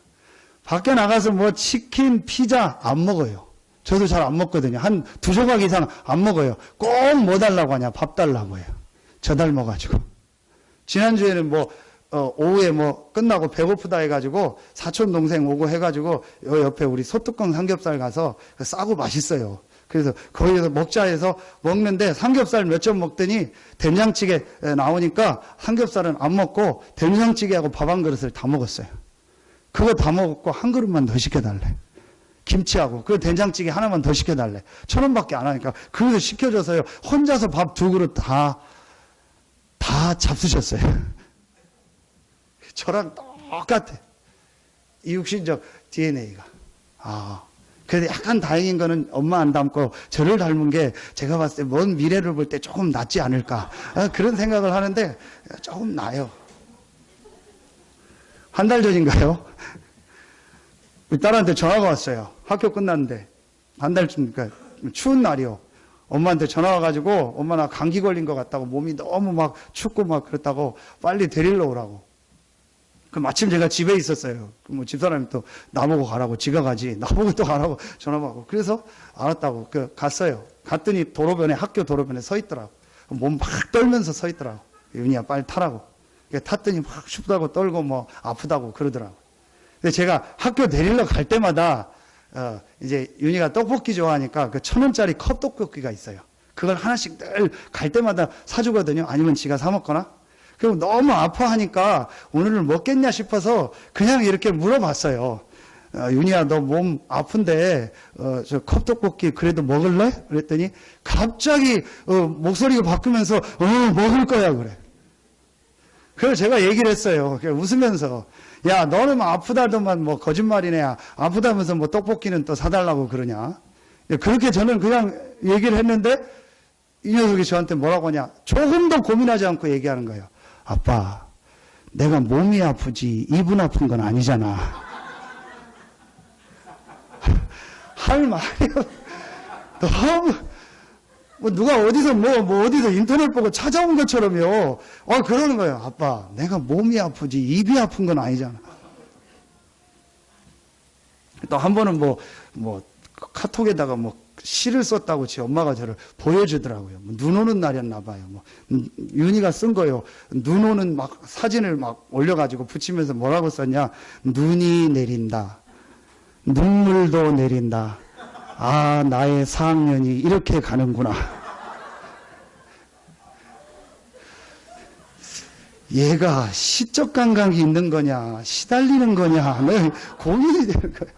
밖에 나가서 뭐 치킨, 피자 안 먹어요. 저도 잘 안 먹거든요. 한 2조각 이상 안 먹어요. 꼭 뭐 달라고 하냐? 밥 달라고 해요. 저 닮아가지고. 지난주에는 오후에 끝나고 배고프다 해가지고 사촌 동생 오고 해가지고 옆에 우리 소뚜껑 삼겹살 가서 싸고 맛있어요. 그래서 거기서 먹자 해서 먹는데 삼겹살 몇 점 먹더니 된장찌개 나오니까 삼겹살은 안 먹고 된장찌개하고 밥 한 그릇을 다 먹었어요. 그거 다 먹었고 한 그릇만 더 시켜달래. 김치하고 그 된장찌개 하나만 더 시켜달래. 1,000원밖에 안 하니까 그것을 시켜줘서요. 혼자서 밥 2그릇 다 잡수셨어요. 저랑 똑같아. 이 육신적 DNA가. 그래도 약간 다행인 거는 엄마 안 닮고 저를 닮은 게 제가 봤을 때 먼 미래를 볼 때 조금 낫지 않을까. 그런 생각을 하는데 조금 나아요. 한 달 전인가요? 우리 딸한테 전화가 왔어요. 학교 끝났는데. 한 달쯤, 그러니까 추운 날이요. 엄마한테 전화 와가지고 엄마 나 감기 걸린 것 같다고 몸이 너무 막 춥고 막 그렇다고 빨리 데리러 오라고. 그 마침 제가 집에 있었어요. 뭐 집사람이 또 나보고 가라고 지가 가지 나보고 또 가라고 전화 받고 그래서 알았다고 갔어요. 갔더니 학교 도로변에 서 있더라고. 몸 막 떨면서 서 있더라고. 윤희야 빨리 타라고. 탔더니 막 춥다고 떨고 뭐 아프다고 그러더라고. 근데 제가 학교 데리러 갈 때마다 이제 윤희가 떡볶이 좋아하니까 그 1,000원짜리 컵 떡볶이가 있어요. 그걸 하나씩 늘 갈 때마다 사주거든요. 아니면 지가 사 먹거나. 그럼 너무 아파하니까 오늘은 먹겠냐 싶어서 그냥 이렇게 물어봤어요. 윤희야, 너 몸 아픈데 저 컵떡볶이 그래도 먹을래? 그랬더니 갑자기 목소리가 바뀌면서 먹을 거야 그래. 그래서 제가 얘기를 했어요. 웃으면서, 야, 너는 뭐 아프다더만 뭐 거짓말이네. 아프다면서 뭐 떡볶이는 또 사달라고 그러냐. 그렇게 저는 그냥 얘기를 했는데 이 녀석이 저한테 뭐라고 하냐. 조금도 고민하지 않고 얘기하는 거예요. 아빠, 내가 몸이 아프지 입은 아픈 건 아니잖아. 할 말이 너무 뭐 누가 어디서 뭐 어디서 인터넷 보고 찾아온 것처럼요. 그러는 거예요. 아빠, 내가 몸이 아프지 입이 아픈 건 아니잖아. 또 한 번은 뭐 카톡에다가 뭐 시를 썼다고 지 엄마가 저를 보여주더라고요. 눈 오는 날이었나 봐요. 윤희가 쓴 거예요. 눈 오는 막 사진을 막 올려가지고 붙이면서 뭐라고 썼냐. 눈이 내린다. 눈물도 내린다. 아, 나의 4학년이 이렇게 가는구나. 얘가 시적 감각이 있는 거냐, 시달리는 거냐, 고민이 되는 거예요.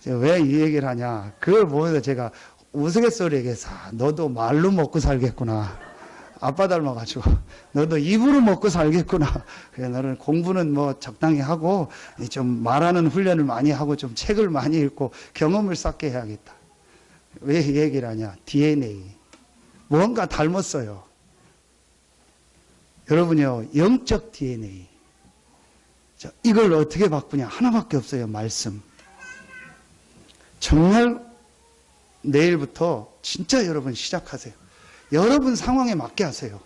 제가 왜 이 얘기를 하냐. 그걸 보면서 제가 우스갯소리 얘기해서, 너도 말로 먹고 살겠구나. 아빠 닮아가지고 너도 입으로 먹고 살겠구나. 그래, 너는 공부는 뭐 적당히 하고 좀 말하는 훈련을 많이 하고 좀 책을 많이 읽고 경험을 쌓게 해야겠다. 왜 이 얘기를 하냐. DNA 뭔가 닮았어요. 여러분요, 영적 DNA. 자, 이걸 어떻게 바꾸냐. 하나밖에 없어요. 말씀. 정말 내일부터 진짜 여러분 시작하세요. 여러분 상황에 맞게 하세요.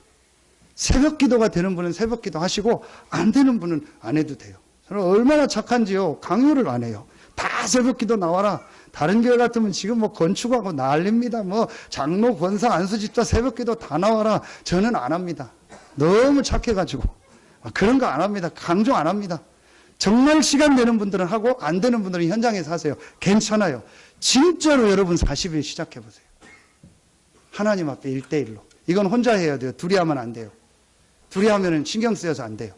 새벽 기도가 되는 분은 새벽 기도 하시고 안 되는 분은 안 해도 돼요. 저는 얼마나 착한지요. 강요를 안 해요. 다 새벽 기도 나와라. 다른 교회 같으면 지금 뭐 건축하고 난립니다. 뭐 장로, 권사, 안수집사 새벽 기도 다 나와라. 저는 안 합니다. 너무 착해가지고 그런 거 안 합니다. 강조 안 합니다. 정말 시간 되는 분들은 하고 안 되는 분들은 현장에서 하세요. 괜찮아요. 진짜로 여러분 40일 시작해보세요. 하나님 앞에 1대1로. 이건 혼자 해야 돼요. 둘이 하면 안 돼요. 둘이 하면 신경 쓰여서 안 돼요.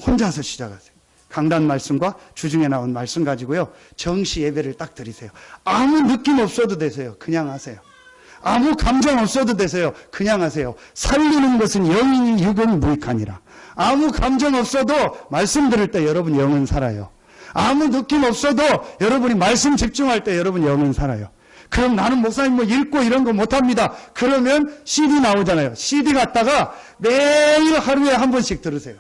혼자서 시작하세요. 강단 말씀과 주중에 나온 말씀 가지고요. 정시 예배를 딱 드리세요. 아무 느낌 없어도 되세요. 그냥 하세요. 아무 감정 없어도 되세요. 그냥 하세요. 살리는 것은 영이니 육은 무익하니라. 아무 감정 없어도 말씀 들을 때 여러분 영은 살아요. 아무 느낌 없어도 여러분이 말씀 집중할 때 여러분 영은 살아요. 그럼 나는 목사님 뭐 읽고 이런 거 못합니다. 그러면 CD 나오잖아요. CD 갖다가 매일 하루에 한 번씩 들으세요.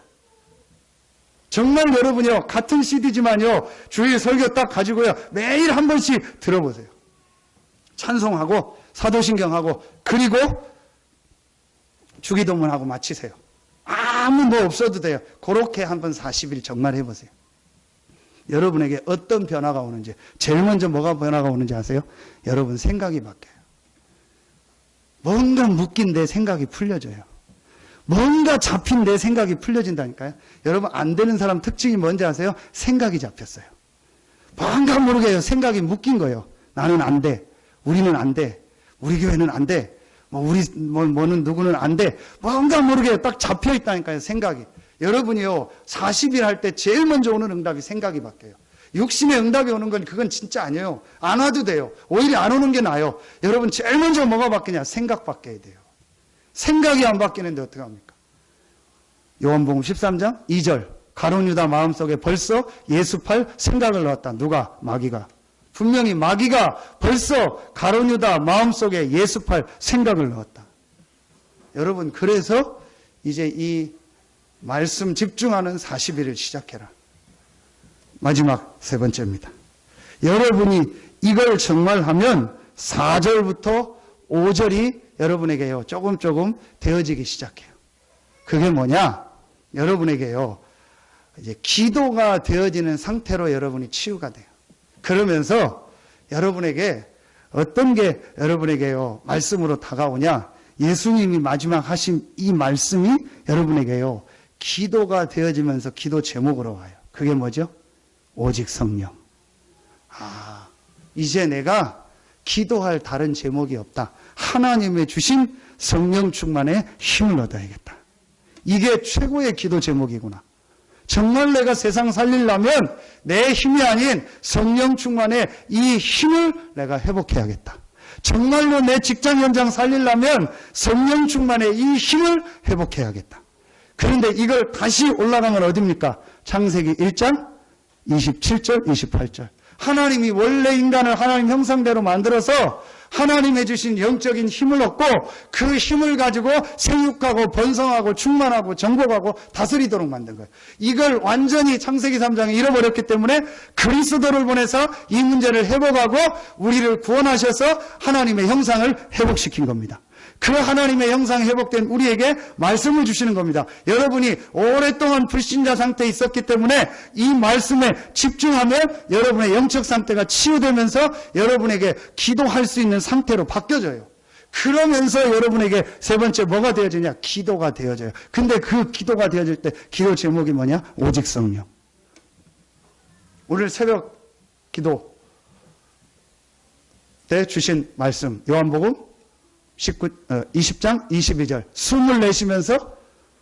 정말 여러분이요, 같은 CD지만요, 주일 설교 딱 가지고요, 매일 한 번씩 들어보세요. 찬송하고, 사도신경하고, 그리고 주기도문하고 마치세요. 아무 뭐 없어도 돼요. 그렇게 한번 40일 정말 해보세요. 여러분에게 어떤 변화가 오는지, 제일 먼저 뭐가 변화가 오는지 아세요? 여러분 생각이 바뀌어요. 뭔가 묶인 내 생각이 풀려져요. 뭔가 잡힌 내 생각이 풀려진다니까요. 여러분 안 되는 사람 특징이 뭔지 아세요? 생각이 잡혔어요. 뭔가 모르게 생각이 묶인 거예요. 나는 안 돼. 우리는 안 돼. 우리 교회는 안 돼. 뭐는 누구는 안 돼. 뭔가 모르게 딱 잡혀 있다니까요. 생각이. 여러분이요, 40일 할 때 제일 먼저 오는 응답이 생각이 바뀌어요. 육신의 응답이 오는 건 그건 진짜 아니에요. 안 와도 돼요. 오히려 안 오는 게 나아요. 여러분 제일 먼저 뭐가 바뀌냐? 생각 바뀌어야 돼요. 생각이 안 바뀌는데 어떻게 합니까? 요한복음 13장 2절. 가룟 유다 마음속에 벌써 예수팔 생각을 넣었다. 누가? 마귀가. 분명히 마귀가 벌써 가룟 유다 마음속에 예수팔 생각을 넣었다. 여러분, 그래서 이제 이 말씀 집중하는 40일을 시작해라. 마지막 세 번째입니다. 여러분이 이걸 정말 하면 4절부터 5절이 여러분에게요, 조금 되어지기 시작해요. 그게 뭐냐? 여러분에게요, 이제 기도가 되어지는 상태로 여러분이 치유가 돼요. 그러면서 여러분에게 어떤 게 여러분에게요, 말씀으로 다가오냐? 예수님이 마지막 하신 이 말씀이 여러분에게요, 기도가 되어지면서 기도 제목으로 와요. 그게 뭐죠? 오직 성령. 이제 내가 기도할 다른 제목이 없다. 하나님의 주신 성령 충만의 힘을 얻어야겠다. 이게 최고의 기도 제목이구나. 정말 내가 세상 살리려면 내 힘이 아닌 성령 충만의 이 힘을 내가 회복해야겠다. 정말로 내 직장 현장 살리려면 성령 충만의 이 힘을 회복해야겠다. 그런데 이걸 다시 올라가면 어딥니까? 창세기 1장 27절 28절. 하나님이 원래 인간을 하나님 형상대로 만들어서 하나님의 주신 영적인 힘을 얻고 그 힘을 가지고 생육하고 번성하고 충만하고 정복하고 다스리도록 만든 거예요. 이걸 완전히 창세기 3장에 잃어버렸기 때문에 그리스도를 보내서 이 문제를 회복하고 우리를 구원하셔서 하나님의 형상을 회복시킨 겁니다. 그 하나님의 형상이 회복된 우리에게 말씀을 주시는 겁니다. 여러분이 오랫동안 불신자 상태에 있었기 때문에 이 말씀에 집중하면 여러분의 영적 상태가 치유되면서 여러분에게 기도할 수 있는 상태로 바뀌어져요. 그러면서 여러분에게 세 번째 뭐가 되어지냐? 기도가 되어져요. 근데 그 기도가 되어질 때 기도 제목이 뭐냐? 오직 성령. 오늘 새벽 기도 때 주신 말씀 요한복음 20장 22절 숨을 내쉬면서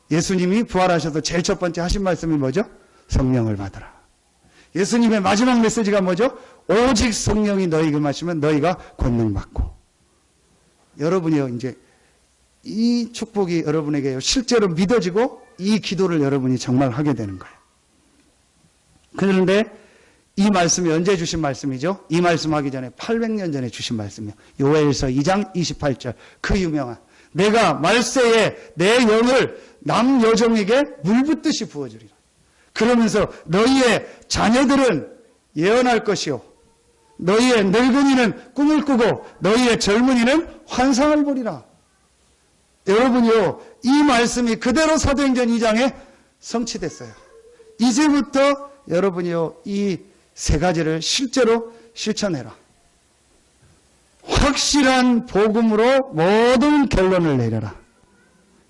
예수님이 부활하셔서 제일 첫 번째 하신 말씀이 뭐죠? 성령을 받으라. 예수님의 마지막 메시지가 뭐죠? 오직 성령이 너희에게 마시면 너희가 권능 받고. 여러분이요, 이제 이 축복이 여러분에게 실제로 믿어지고 이 기도를 여러분이 정말 하게 되는 거예요. 그런데 이 말씀이 언제 주신 말씀이죠? 이 말씀하기 전에 800년 전에 주신 말씀이요. 요엘서 2장 28절 그 유명한 내가 말세에 내 영을 남여종에게 물붓듯이 부어주리라. 그러면서 너희의 자녀들은 예언할 것이요 너희의 늙은이는 꿈을 꾸고 너희의 젊은이는 환상을 보리라. 여러분이요, 이 말씀이 그대로 사도행전 2장에 성취됐어요. 이제부터 여러분이요, 이 세 가지를 실제로 실천해라. 확실한 복음으로 모든 결론을 내려라.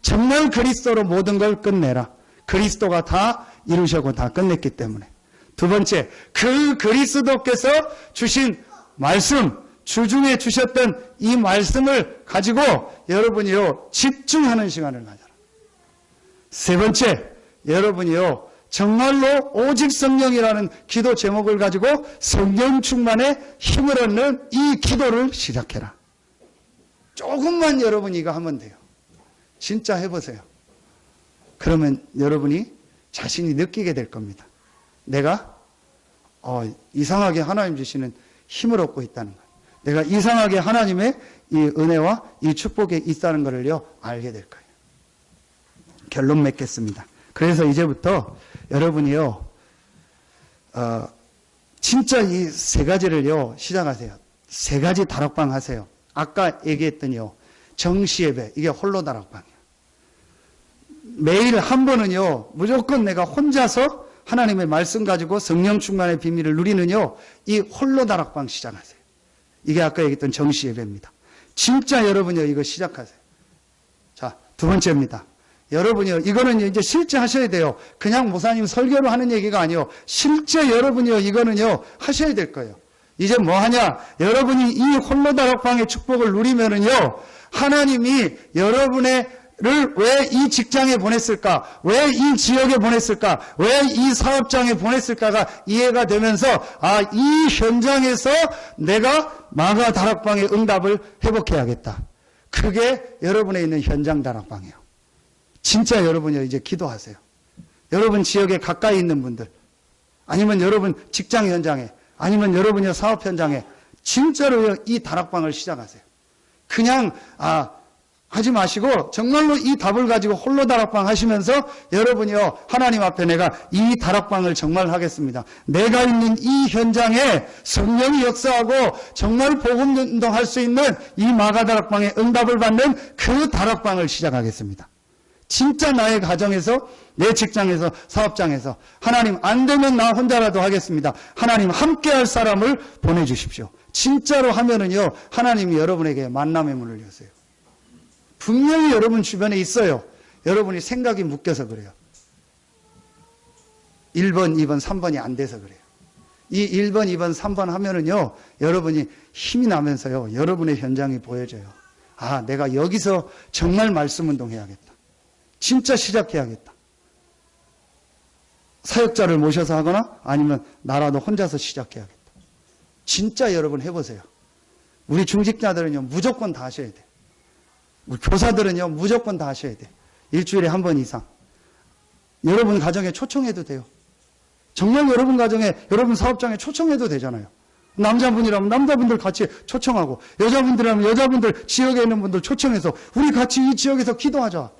정말 그리스도로 모든 걸 끝내라. 그리스도가 다 이루셨고 다 끝냈기 때문에. 두 번째, 그 그리스도께서 주신 말씀, 주중에 주셨던 이 말씀을 가지고 여러분이요, 집중하는 시간을 가져라. 세 번째, 여러분이요, 정말로 오직 성령이라는 기도 제목을 가지고 성령 충만의 힘을 얻는 이 기도를 시작해라. 조금만 여러분이 이거 하면 돼요. 진짜 해보세요. 그러면 여러분이 자신이 느끼게 될 겁니다. 내가 이상하게 하나님 주시는 힘을 얻고 있다는 거예요. 내가 이상하게 하나님의 이 은혜와 이 축복에 있다는 것을요, 알게 될 거예요. 결론 맺겠습니다. 그래서 이제부터 여러분이요, 진짜 이 세 가지를요, 시작하세요. 세 가지 다락방 하세요. 아까 얘기했더니요, 정시예배, 이게 홀로 다락방이에요. 매일 한 번은요, 무조건 내가 혼자서 하나님의 말씀 가지고 성령 충만의 비밀을 누리는요, 이 홀로 다락방 시작하세요. 이게 아까 얘기했던 정시예배입니다. 진짜 여러분이요, 이거 시작하세요. 자, 두 번째입니다. 여러분이요, 이거는 이제 실제 하셔야 돼요. 그냥 목사님 설교로 하는 얘기가 아니요. 실제 여러분이요, 이거는요, 하셔야 될 거예요. 이제 뭐 하냐? 여러분이 이 홀로 다락방의 축복을 누리면은요, 하나님이 여러분의 왜 이 직장에 보냈을까? 왜 이 지역에 보냈을까? 왜 이 사업장에 보냈을까가 이해가 되면서, 이 현장에서 내가 마가 다락방의 응답을 회복해야겠다. 그게 여러분에 있는 현장 다락방이에요. 진짜 여러분이 이제 기도하세요. 여러분 지역에 가까이 있는 분들, 아니면 여러분 직장 현장에, 아니면 여러분의 사업 현장에 진짜로 이 다락방을 시작하세요. 그냥 하지 마시고 정말로 이 답을 가지고 홀로 다락방 하시면서 여러분이요, 하나님 앞에 내가 이 다락방을 정말 하겠습니다. 내가 있는 이 현장에 성령이 역사하고 정말 복음 운동할 수 있는 이 마가 다락방에 응답을 받는 그 다락방을 시작하겠습니다. 진짜 나의 가정에서, 내 직장에서, 사업장에서 하나님 안 되면 나 혼자라도 하겠습니다. 하나님 함께할 사람을 보내주십시오. 진짜로 하면은요, 하나님이 여러분에게 만남의 문을 여세요. 분명히 여러분 주변에 있어요. 여러분이 생각이 묶여서 그래요. 1번, 2번, 3번이 안 돼서 그래요. 이 1번, 2번, 3번 하면은요, 여러분이 힘이 나면서요, 여러분의 현장이 보여져요. 아, 내가 여기서 정말 말씀 운동해야겠다. 진짜 시작해야겠다. 사역자를 모셔서 하거나 아니면 나라도 혼자서 시작해야겠다. 진짜 여러분 해보세요. 우리 중직자들은요, 무조건 다 하셔야 돼요. 우리 교사들은요, 무조건 다 하셔야 돼요. 일주일에 한 번 이상. 여러분 가정에 초청해도 돼요. 정말 여러분 가정에, 여러분 사업장에 초청해도 되잖아요. 남자분이라면 남자분들 같이 초청하고, 여자분들이라면 여자분들, 지역에 있는 분들 초청해서 우리 같이 이 지역에서 기도하자.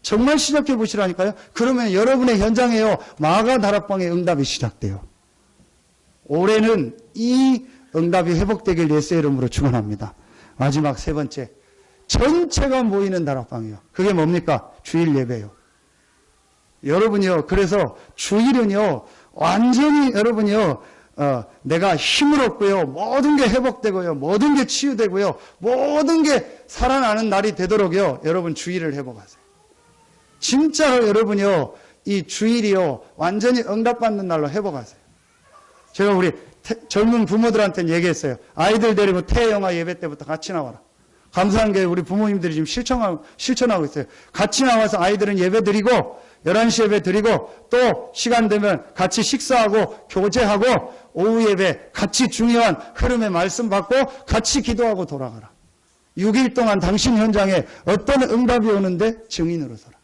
정말 시작해 보시라니까요. 그러면 여러분의 현장에요, 마가 다락방의 응답이 시작돼요. 올해는 이 응답이 회복되길 예수의 이름으로 축원합니다. 마지막 세 번째, 전체가 모이는 다락방이요. 그게 뭡니까? 주일 예배요. 여러분이요, 그래서 주일은요, 완전히 여러분이요, 내가 힘을 얻고요, 모든 게 회복되고요, 모든 게 치유되고요, 모든 게 살아나는 날이 되도록요, 여러분 주일을 회복하세요. 진짜로 여러분이요, 이 주일이요, 완전히 응답받는 날로 회복하세요. 제가 우리 젊은 부모들한테는 얘기했어요. 아이들 데리고 태영아 예배 때부터 같이 나와라. 감사한 게 우리 부모님들이 지금 실천하고 있어요. 같이 나와서 아이들은 예배 드리고 11시 예배 드리고 또 시간 되면 같이 식사하고 교제하고 오후 예배 같이 중요한 흐름의 말씀 받고 같이 기도하고 돌아가라. 6일 동안 당신 현장에 어떤 응답이 오는데 증인으로 서라.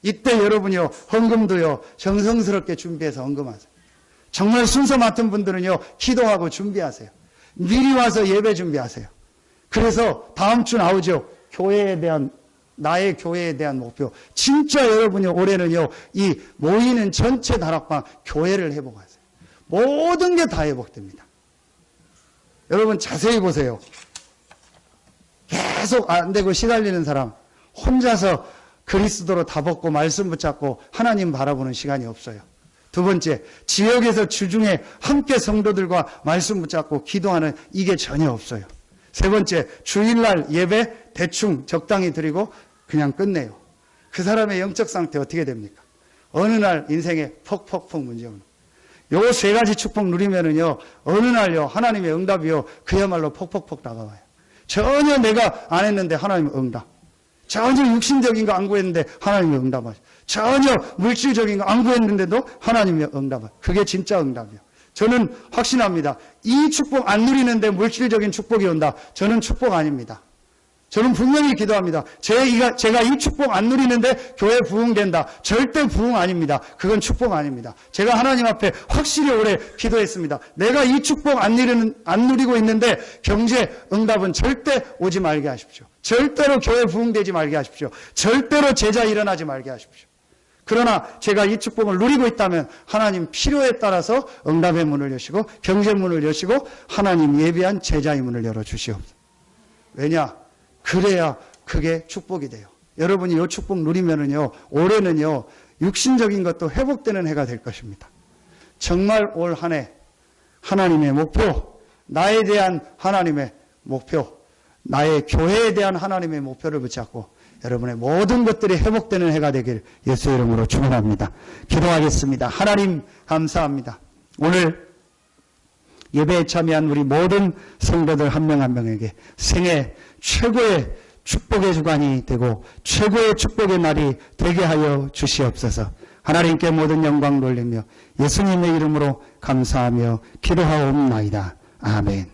이때 여러분이요, 헌금도요, 정성스럽게 준비해서 헌금하세요. 정말 순서 맡은 분들은요, 기도하고 준비하세요. 미리 와서 예배 준비하세요. 그래서 다음 주 나오죠. 교회에 대한, 나의 교회에 대한 목표. 진짜 여러분이 올해는요, 이 모이는 전체 다락방 교회를 회복하세요. 모든 게 다 회복됩니다. 여러분 자세히 보세요. 계속 안 되고 시달리는 사람, 혼자서 그리스도로 다 벗고 말씀 붙잡고 하나님 바라보는 시간이 없어요. 두 번째, 지역에서 주중에 함께 성도들과 말씀 붙잡고 기도하는 이게 전혀 없어요. 세 번째, 주일날 예배 대충 적당히 드리고 그냥 끝내요. 그 사람의 영적 상태 어떻게 됩니까? 어느 날 인생에 퍽퍽퍽 문제 오는. 요 세 가지 축복 누리면은요, 어느 날요, 하나님의 응답이요, 그야말로 퍽퍽퍽 다가와요. 전혀 내가 안 했는데 하나님의 응답. 전혀 육신적인 거 안 구했는데 하나님의 응답하죠. 전혀 물질적인 거 안 구했는데도 하나님의 응답하죠. 그게 진짜 응답이에요. 저는 확신합니다. 이 축복 안 누리는데 물질적인 축복이 온다. 저는 축복 아닙니다. 저는 분명히 기도합니다. 제가 이 축복 안 누리는데 교회 부흥된다. 절대 부흥 아닙니다. 그건 축복 아닙니다. 제가 하나님 앞에 확실히 오래 기도했습니다. 내가 이 축복 안 누리고 있는데 경제 응답은 절대 오지 말게 하십시오. 절대로 교회 부흥되지 말게 하십시오. 절대로 제자 일어나지 말게 하십시오. 그러나 제가 이 축복을 누리고 있다면 하나님 필요에 따라서 응답의 문을 여시고 경제 문을 여시고 하나님 예비한 제자의 문을 열어주시옵소서. 왜냐? 그래야 그게 축복이 돼요. 여러분이 이 축복 누리면은요, 올해는요, 육신적인 것도 회복되는 해가 될 것입니다. 정말 올 한 해 하나님의 목표, 나에 대한 하나님의 목표, 나의 교회에 대한 하나님의 목표를 붙잡고 여러분의 모든 것들이 회복되는 해가 되길 예수의 이름으로 축원합니다. 기도하겠습니다. 하나님 감사합니다. 오늘 예배에 참여한 우리 모든 성도들 한 명 한 명에게 생애 최고의 축복의 주간이 되고 최고의 축복의 날이 되게 하여 주시옵소서. 하나님께 모든 영광 돌리며 예수님의 이름으로 감사하며 기도하옵나이다. 아멘.